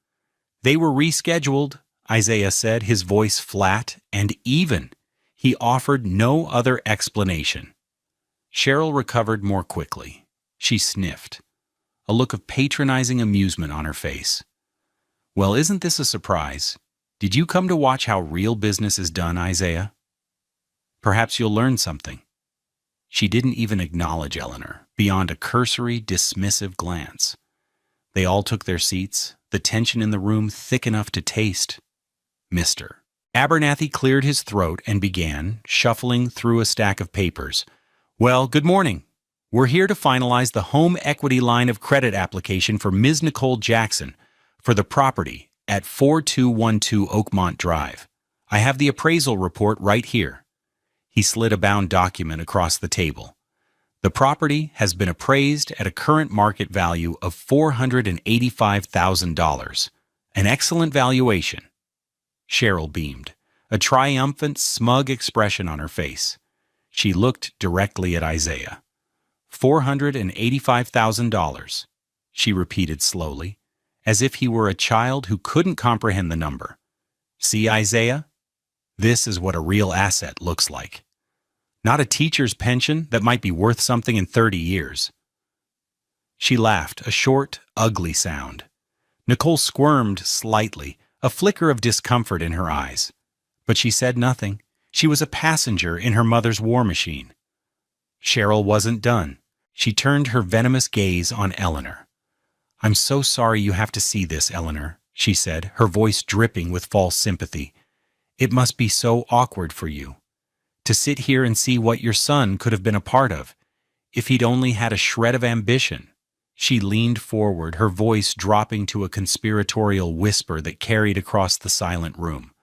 A: "They were rescheduled," Isaiah said, his voice flat and even. He offered no other explanation. Cheryl recovered more quickly. She sniffed, a look of patronizing amusement on her face. "Well, isn't this a surprise? Did you come to watch how real business is done, Isaiah? Perhaps you'll learn something." She didn't even acknowledge Eleanor, beyond a cursory, dismissive glance. They all took their seats, the tension in the room thick enough to taste. Mr. Abernathy cleared his throat and began, shuffling through a stack of papers. "Well, good morning. We're here to finalize the home equity line of credit application for Ms. Nicole Jackson for the property at 4212 Oakmont Drive. I have the appraisal report right here." He slid a bound document across the table. "The property has been appraised at a current market value of $485,000. An excellent valuation." Cheryl beamed, a triumphant, smug expression on her face. She looked directly at Isaiah. $485,000, she repeated slowly, as if he were a child who couldn't comprehend the number. "See, Isaiah? This is what a real asset looks like. Not a teacher's pension that might be worth something in 30 years. She laughed, a short, ugly sound. Nicole squirmed slightly, a flicker of discomfort in her eyes. But she said nothing. She was a passenger in her mother's war machine. Cheryl wasn't done. She turned her venomous gaze on Eleanor. "I'm so sorry you have to see this, Eleanor," she said, her voice dripping with false sympathy. "It must be so awkward for you. To sit here and see what your son could have been a part of, if he'd only had a shred of ambition." She leaned forward, her voice dropping to a conspiratorial whisper that carried across the silent room.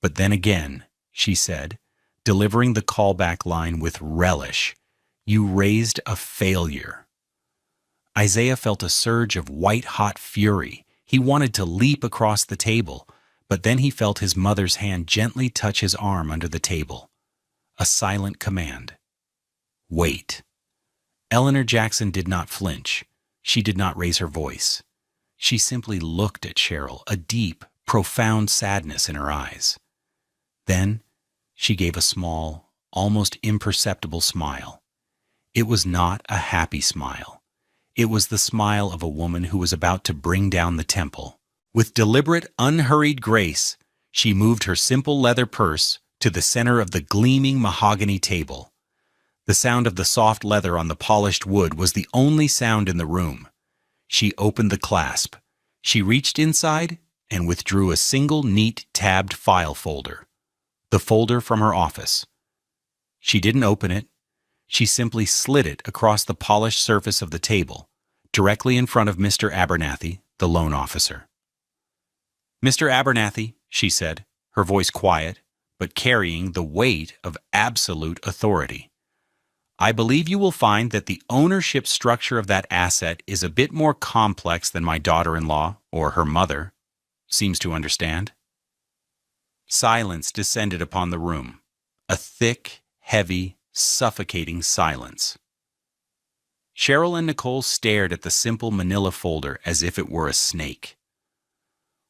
A: "But then again," she said, delivering the callback line with relish, "you raised a failure." Isaiah felt a surge of white-hot fury. He wanted to leap across the table, but then he felt his mother's hand gently touch his arm under the table. A silent command. "Wait." Eleanor Jackson did not flinch. She did not raise her voice. She simply looked at Cheryl, a deep, profound sadness in her eyes. Then she gave a small, almost imperceptible smile. It was not a happy smile. It was the smile of a woman who was about to bring down the temple. With deliberate, unhurried grace, she moved her simple leather purse to the center of the gleaming mahogany table. The sound of the soft leather on the polished wood was the only sound in the room. She opened the clasp. She reached inside and withdrew a single neat tabbed file folder. The folder from her office. She didn't open it. She simply slid it across the polished surface of the table, directly in front of Mr. Abernathy, the loan officer. "Mr. Abernathy," she said, her voice quiet, but carrying the weight of absolute authority. "I believe you will find that the ownership structure of that asset is a bit more complex than my daughter-in-law, or her mother, seems to understand." Silence descended upon the room, a thick, heavy, suffocating silence. Cheryl and Nicole stared at the simple manila folder as if it were a snake.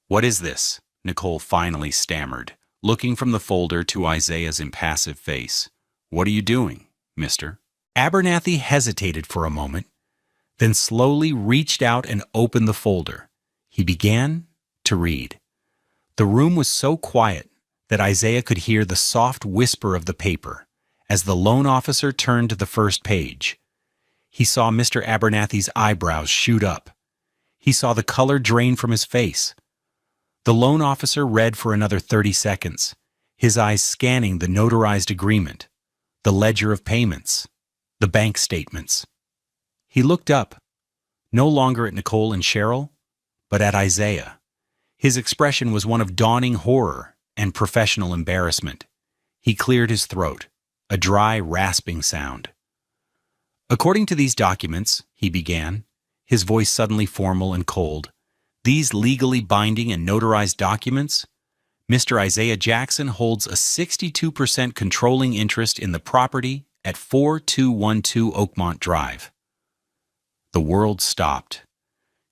A: "What is this?" Nicole finally stammered, looking from the folder to Isaiah's impassive face. "What are you doing, mister?" Abernathy hesitated for a moment, then slowly reached out and opened the folder. He began to read. The room was so quiet that Isaiah could hear the soft whisper of the paper as the loan officer turned to the first page. He saw Mr. Abernathy's eyebrows shoot up. He saw the color drain from his face. The loan officer read for another 30 seconds, his eyes scanning the notarized agreement, the ledger of payments, the bank statements. He looked up, no longer at Nicole and Cheryl, but at Isaiah. His expression was one of dawning horror and professional embarrassment. He cleared his throat, a dry, rasping sound. "According to these documents," he began, his voice suddenly formal and cold, "these legally binding and notarized documents, Mr. Isaiah Jackson holds a 62% controlling interest in the property at 4212 Oakmont Drive." The world stopped.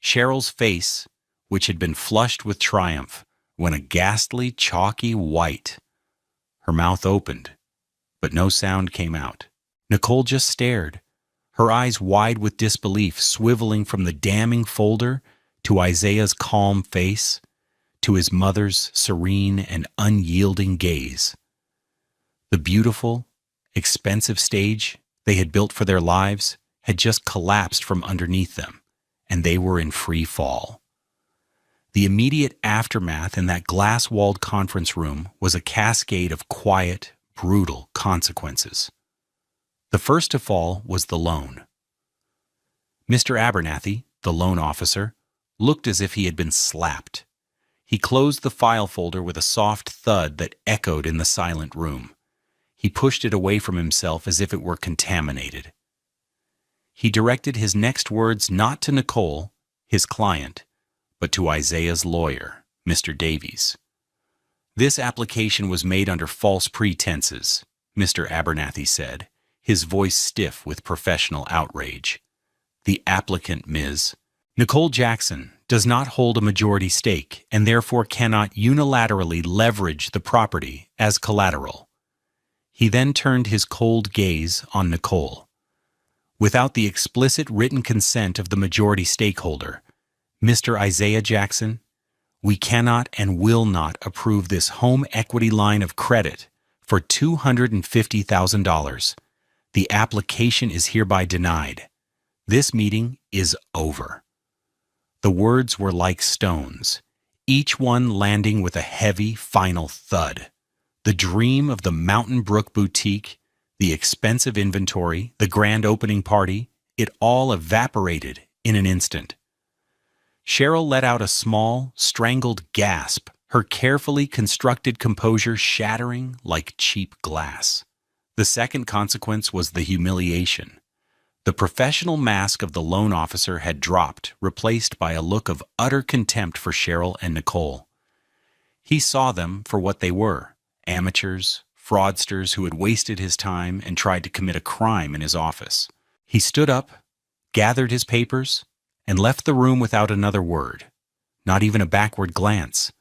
A: Cheryl's face, which had been flushed with triumph, went a ghastly, chalky white. Her mouth opened, but no sound came out. Nicole just stared, her eyes wide with disbelief, swiveling from the damning folder to Isaiah's calm face, to his mother's serene and unyielding gaze. The beautiful, expensive stage they had built for their lives had just collapsed from underneath them, and they were in free fall. The immediate aftermath in that glass-walled conference room was a cascade of quiet, brutal consequences. The first to fall was the loan. Mr. Abernathy, the loan officer, looked as if he had been slapped. He closed the file folder with a soft thud that echoed in the silent room. He pushed it away from himself as if it were contaminated. He directed his next words not to Nicole, his client, but to Isaiah's lawyer, Mr. Davies. "This application was made under false pretenses," Mr. Abernathy said, his voice stiff with professional outrage. "The applicant, Ms. Nicole Jackson, does not hold a majority stake and therefore cannot unilaterally leverage the property as collateral." He then turned his cold gaze on Nicole. "Without the explicit written consent of the majority stakeholder, Mr. Isaiah Jackson, we cannot and will not approve this home equity line of credit for $250,000. The application is hereby denied. This meeting is over." The words were like stones, each one landing with a heavy, final thud. The dream of the Mountain Brook boutique, the expensive inventory, the grand opening party, it all evaporated in an instant. Cheryl let out a small, strangled gasp, her carefully constructed composure shattering like cheap glass. The second consequence was the humiliation. The professional mask of the loan officer had dropped, replaced by a look of utter contempt for Cheryl and Nicole. He saw them for what they were, amateurs, fraudsters who had wasted his time and tried to commit a crime in his office. He stood up, gathered his papers, and left the room without another word, not even a backward glance.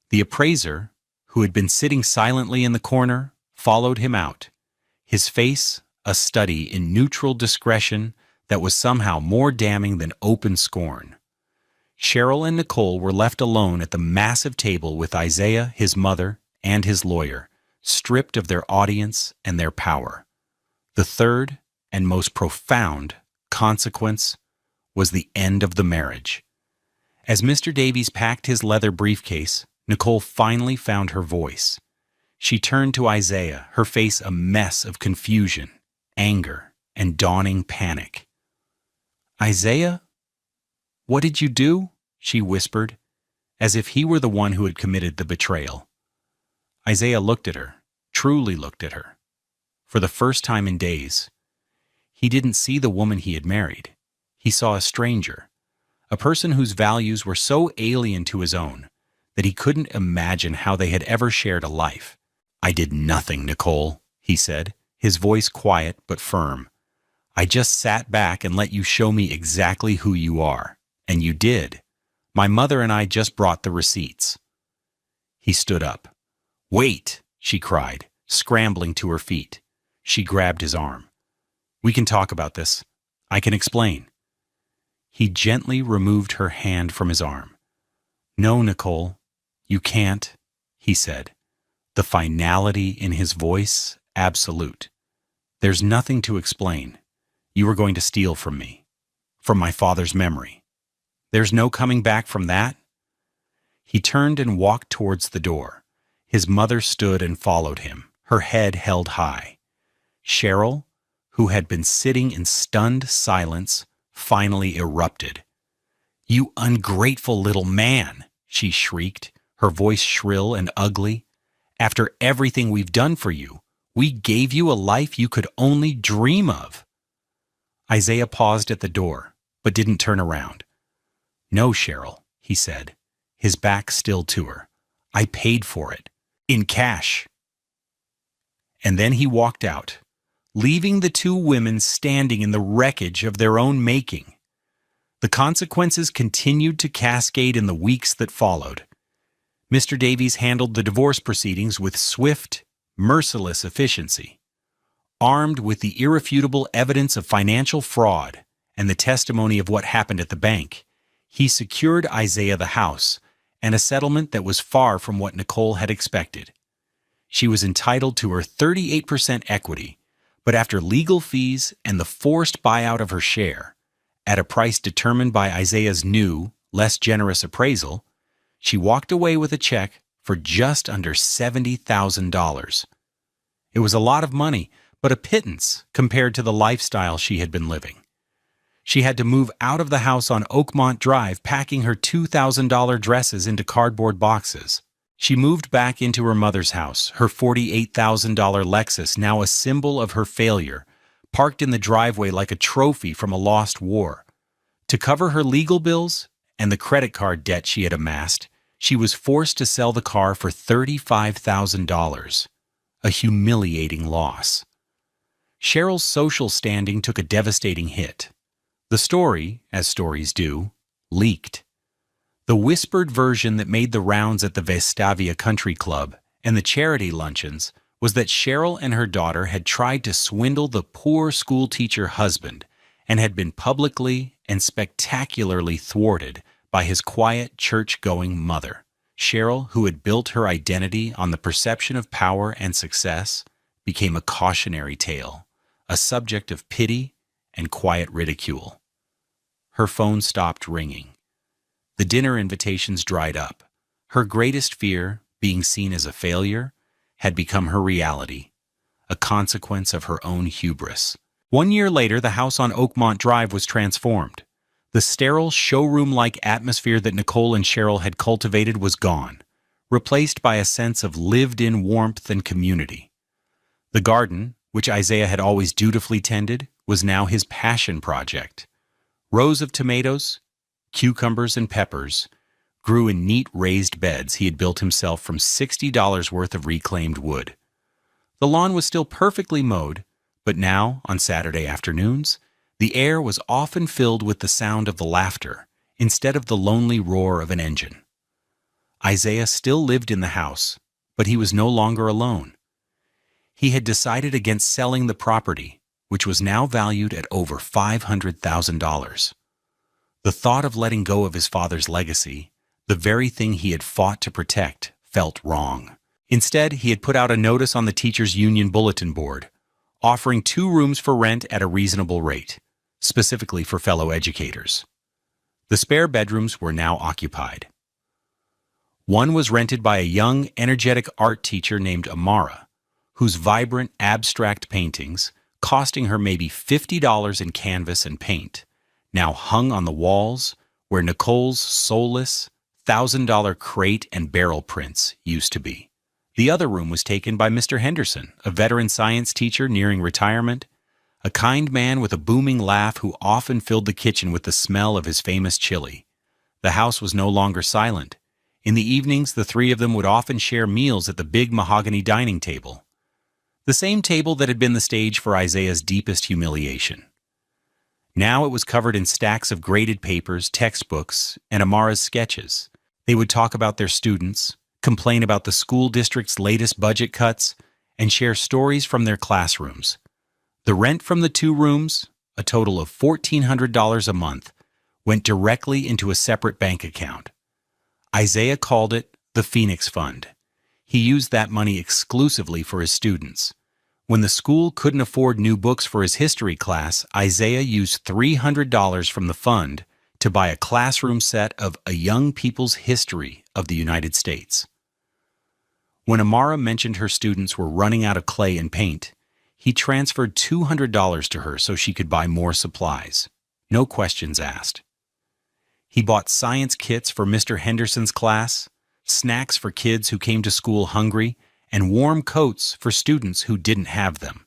A: The appraiser, who had been sitting silently in the corner, followed him out, his face a study in neutral discretion that was somehow more damning than open scorn. Cheryl and Nicole were left alone at the massive table with Isaiah, his mother, and his lawyer, stripped of their audience and their power. The third and most profound consequence was the end of the marriage. As Mr. Davies packed his leather briefcase, Nicole finally found her voice. She turned to Isaiah, her face a mess of confusion, anger, and dawning panic. "Isaiah, what did you do?" she whispered, as if he were the one who had committed the betrayal. Isaiah looked at her, truly looked at her. For the first time in days, he didn't see the woman he had married. He saw a stranger, a person whose values were so alien to his own that he couldn't imagine how they had ever shared a life. "I did nothing, Nicole," he said, his voice quiet but firm. "I just sat back and let you show me exactly who you are. And you did. My mother and I just brought the receipts." He stood up. "Wait," she cried, scrambling to her feet. She grabbed his arm. "We can talk about this. I can explain." He gently removed her hand from his arm. "No, Nicole, you can't," he said, the finality in his voice absolute. "There's nothing to explain. You were going to steal from me, from my father's memory. There's no coming back from that." He turned and walked towards the door, His mother stood and followed him, her head held high. Cheryl, who had been sitting in stunned silence, finally erupted. "You ungrateful little man!" she shrieked, her voice shrill and ugly. "After everything we've done for you, we gave you a life you could only dream of." Isaiah paused at the door, but didn't turn around. "No, Cheryl," he said, his back still to her. "I paid for it. In cash." And then he walked out, leaving the two women standing in the wreckage of their own making. The consequences continued to cascade in the weeks that followed. Mr. Davies handled the divorce proceedings with swift, merciless efficiency. Armed with the irrefutable evidence of financial fraud and the testimony of what happened at the bank, he secured Isaiah the house and a settlement that was far from what Nicole had expected. She was entitled to her 38% equity, but after legal fees and the forced buyout of her share, at a price determined by Isaiah's new, less generous appraisal, she walked away with a check for just under $70,000. It was a lot of money, but a pittance compared to the lifestyle she had been living. She had to move out of the house on Oakmont Drive, packing her $2,000 dresses into cardboard boxes. She moved back into her mother's house, her $48,000 Lexus now a symbol of her failure, parked in the driveway like a trophy from a lost war. To cover her legal bills and the credit card debt she had amassed, she was forced to sell the car for $35,000, a humiliating loss. Cheryl's social standing took a devastating hit. The story, as stories do, leaked. The whispered version that made the rounds at the Vestavia Country Club and the charity luncheons was that Cheryl and her daughter had tried to swindle the poor schoolteacher husband and had been publicly and spectacularly thwarted by his quiet, church-going mother. Cheryl, who had built her identity on the perception of power and success, became a cautionary tale, a subject of pity and quiet ridicule. Her phone stopped ringing. The dinner invitations dried up. Her greatest fear, being seen as a failure, had become her reality, a consequence of her own hubris. 1 year later, the house on Oakmont Drive was transformed. The sterile, showroom-like atmosphere that Nicole and Cheryl had cultivated was gone, replaced by a sense of lived-in warmth and community. The garden, which Isaiah had always dutifully tended, was now his passion project. Rows of tomatoes, cucumbers, and peppers grew in neat raised beds he had built himself from $60 worth of reclaimed wood. The lawn was still perfectly mowed, but now, on Saturday afternoons, the air was often filled with the sound of the laughter instead of the lonely roar of an engine. Isaiah still lived in the house, but he was no longer alone. He had decided against selling the property, which was now valued at over $500,000. The thought of letting go of his father's legacy, the very thing he had fought to protect, felt wrong. Instead, he had put out a notice on the teachers' union bulletin board, offering 2 rooms for rent at a reasonable rate, specifically for fellow educators. The spare bedrooms were now occupied. One was rented by a young, energetic art teacher named Amara, whose vibrant, abstract paintings, costing her maybe $50 in canvas and paint, now hung on the walls where Nicole's soulless, $1,000 crate and barrel prints used to be. The other room was taken by Mr. Henderson, a veteran science teacher nearing retirement, a kind man with a booming laugh who often filled the kitchen with the smell of his famous chili. The house was no longer silent. In the evenings, the 3 of them would often share meals at the big mahogany dining table, the same table that had been the stage for Isaiah's deepest humiliation. Now it was covered in stacks of graded papers, textbooks, and Amara's sketches. They would talk about their students, complain about the school district's latest budget cuts, and share stories from their classrooms. The rent from the 2 rooms, a total of $1,400 a month, went directly into a separate bank account. Isaiah called it the Phoenix Fund. He used that money exclusively for his students. When the school couldn't afford new books for his history class, Isaiah used $300 from the fund to buy a classroom set of A Young People's History of the United States. When Amara mentioned her students were running out of clay and paint, he transferred $200 to her so she could buy more supplies. No questions asked. He bought science kits for Mr. Henderson's class, snacks for kids who came to school hungry, and warm coats for students who didn't have them.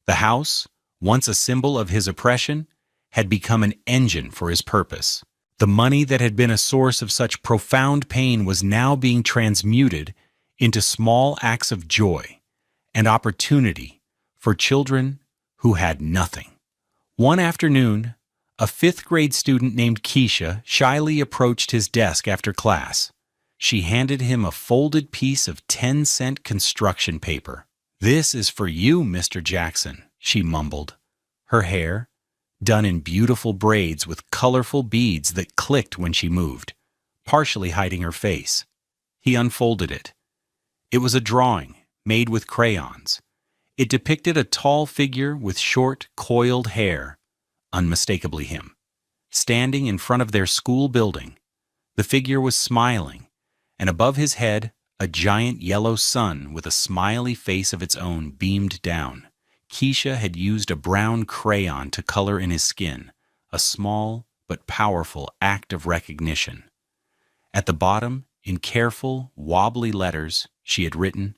A: The house, once a symbol of his oppression, had become an engine for his purpose. The money that had been a source of such profound pain was now being transmuted into small acts of joy and opportunity for children who had nothing. One afternoon, a fifth-grade student named Keisha shyly approached his desk after class. She handed him a folded piece of 10-cent construction paper. "This is for you, Mr. Jackson," she mumbled. Her hair, done in beautiful braids with colorful beads that clicked when she moved, partially hiding her face. He unfolded it. It was a drawing made with crayons. It depicted a tall figure with short, coiled hair, unmistakably him, standing in front of their school building. The figure was smiling, and above his head, a giant yellow sun with a smiley face of its own beamed down. Keisha had used a brown crayon to color in his skin, a small but powerful act of recognition. At the bottom, in careful, wobbly letters, she had written,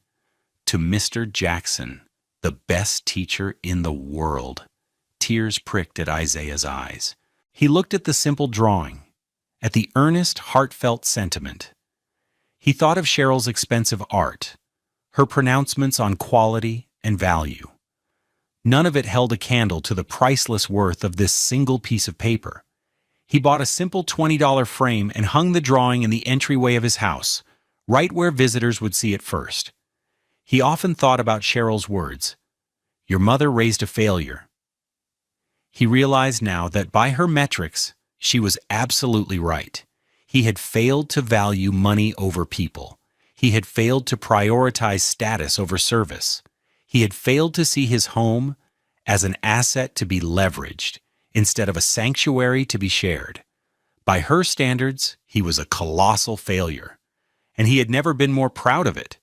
A: "To Mr. Jackson, the best teacher in the world." Tears pricked at Isaiah's eyes. He looked at the simple drawing, at the earnest, heartfelt sentiment. He thought of Cheryl's expensive art, her pronouncements on quality and value. None of it held a candle to the priceless worth of this single piece of paper. He bought a simple $20 frame and hung the drawing in the entryway of his house, right where visitors would see it first. He often thought about Cheryl's words, "Your mother raised a failure." He realized now that by her metrics, she was absolutely right. He had failed to value money over people. He had failed to prioritize status over service. He had failed to see his home as an asset to be leveraged instead of a sanctuary to be shared. By her standards, he was a colossal failure, and he had never been more proud of it.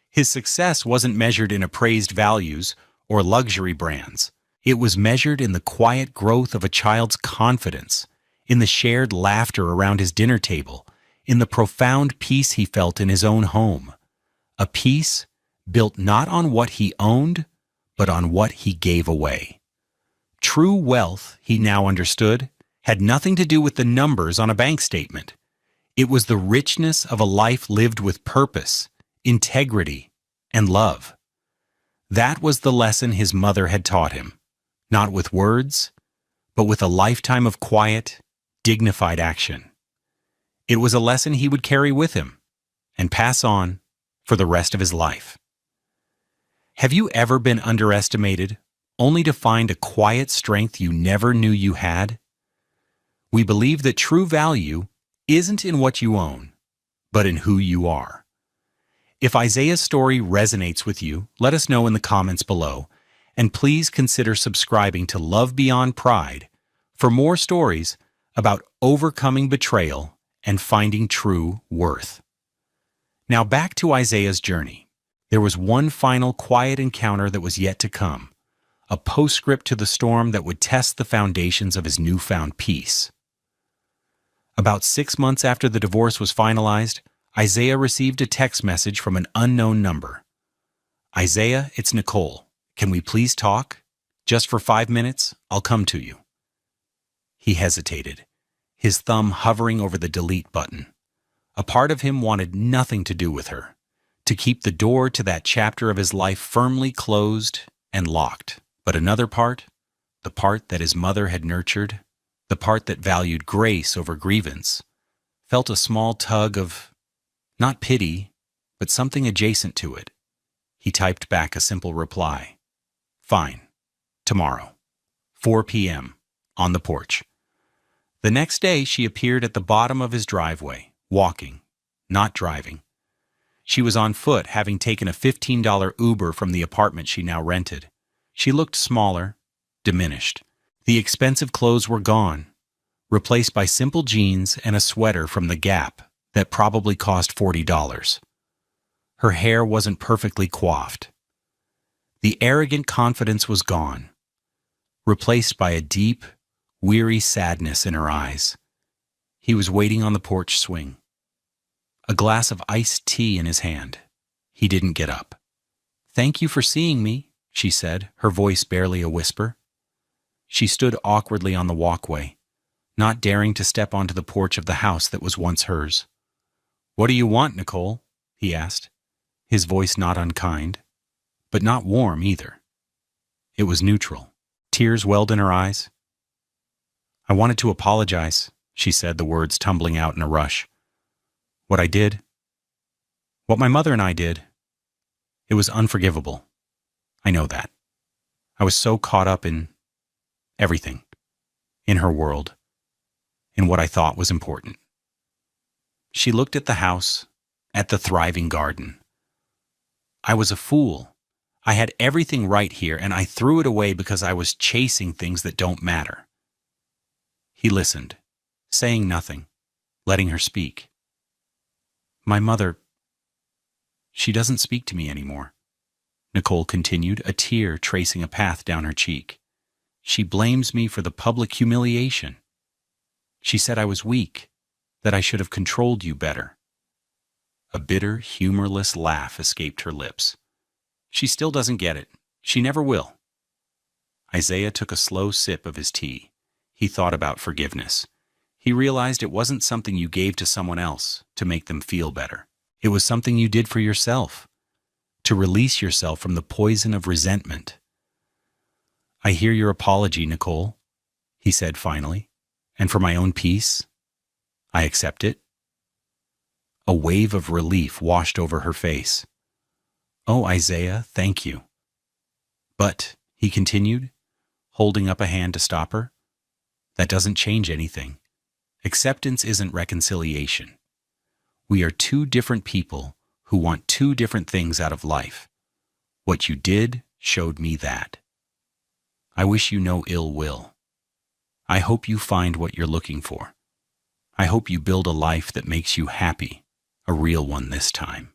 A: His success wasn't measured in appraised values or luxury brands. It was measured in the quiet growth of a child's confidence, in the shared laughter around his dinner table, in the profound peace he felt in his own home. A peace built not on what he owned, but on what he gave away. True wealth, he now understood, had nothing to do with the numbers on a bank statement. It was the richness of a life lived with purpose, integrity, and love. That was the lesson his mother had taught him, not with words, but with a lifetime of quiet, dignified action. It was a lesson he would carry with him and pass on for the rest of his life. Have you ever been underestimated, only to find a quiet strength you never knew you had? We believe that true value isn't in what you own, but in who you are. If Isaiah's story resonates with you, let us know in the comments below, and please consider subscribing to Love Beyond Pride for more stories about overcoming betrayal and finding true worth. Now back to Isaiah's journey. There was one final quiet encounter that was yet to come, a postscript to the storm that would test the foundations of his newfound peace. About 6 months after the divorce was finalized, Isaiah received a text message from an unknown number. "Isaiah, it's Nicole. Can we please talk? Just for 5 minutes, I'll come to you." He hesitated, his thumb hovering over the delete button. A part of him wanted nothing to do with her, to keep the door to that chapter of his life firmly closed and locked. But another part, the part that his mother had nurtured, the part that valued grace over grievance, felt a small tug of, not pity, but something adjacent to it. He typed back a simple reply. "Fine. Tomorrow. 4 p.m. on the porch." The next day, she appeared at the bottom of his driveway, walking, not driving. She was on foot, having taken a $15 Uber from the apartment she now rented. She looked smaller, diminished. The expensive clothes were gone, replaced by simple jeans and a sweater from the Gap that probably cost $40. Her hair wasn't perfectly coiffed. The arrogant confidence was gone, replaced by a deep, weary sadness in her eyes. He was waiting on the porch swing, a glass of iced tea in his hand. He didn't get up. "Thank you for seeing me," she said, her voice barely a whisper. She stood awkwardly on the walkway, not daring to step onto the porch of the house that was once hers. "What do you want, Nicole?" he asked, his voice not unkind, but not warm either. It was neutral. Tears welled in her eyes. "I wanted to apologize," she said, the words tumbling out in a rush. "What I did, what my mother and I did, it was unforgivable. I know that. I was so caught up in everything, in her world, in what I thought was important." She looked at the house, at the thriving garden. "I was a fool. I had everything right here, and I threw it away because I was chasing things that don't matter." He listened, saying nothing, letting her speak. "My mother, she doesn't speak to me anymore," Nicole continued, a tear tracing a path down her cheek. "She blames me for the public humiliation. She said I was weak, that I should have controlled you better." A bitter, humorless laugh escaped her lips. "She still doesn't get it. She never will." Isaiah took a slow sip of his tea. He thought about forgiveness. He realized it wasn't something you gave to someone else to make them feel better. It was something you did for yourself, to release yourself from the poison of resentment. "I hear your apology, Nicole," he said finally, "and for my own peace, I accept it." A wave of relief washed over her face. "Oh, Isaiah, thank you." "But," he continued, holding up a hand to stop her, "that doesn't change anything. Acceptance isn't reconciliation. We are two different people who want two different things out of life. What you did showed me that. I wish you no ill will. I hope you find what you're looking for. I hope you build a life that makes you happy, a real one this time."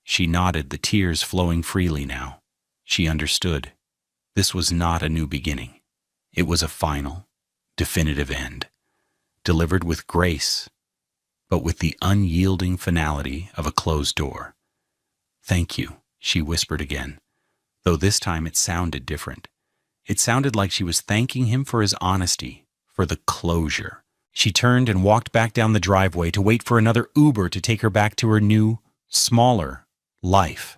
A: She nodded, the tears flowing freely now. She understood. This was not a new beginning. It was a final, definitive end, delivered with grace, but with the unyielding finality of a closed door. "Thank you," she whispered again, though this time it sounded different. It sounded like she was thanking him for his honesty, for the closure. She turned and walked back down the driveway to wait for another Uber to take her back to her new, smaller life.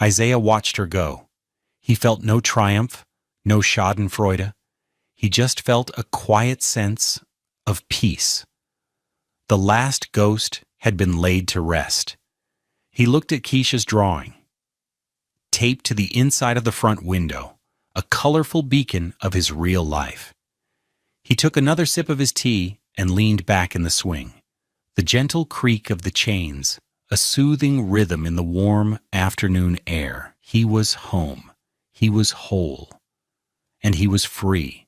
A: Isaiah watched her go. He felt no triumph, no schadenfreude. He just felt a quiet sense of peace. The last ghost had been laid to rest. He looked at Keisha's drawing, taped to the inside of the front window, a colorful beacon of his real life. He took another sip of his tea and leaned back in the swing. The gentle creak of the chains, a soothing rhythm in the warm afternoon air. He was home. He was whole. And he was free.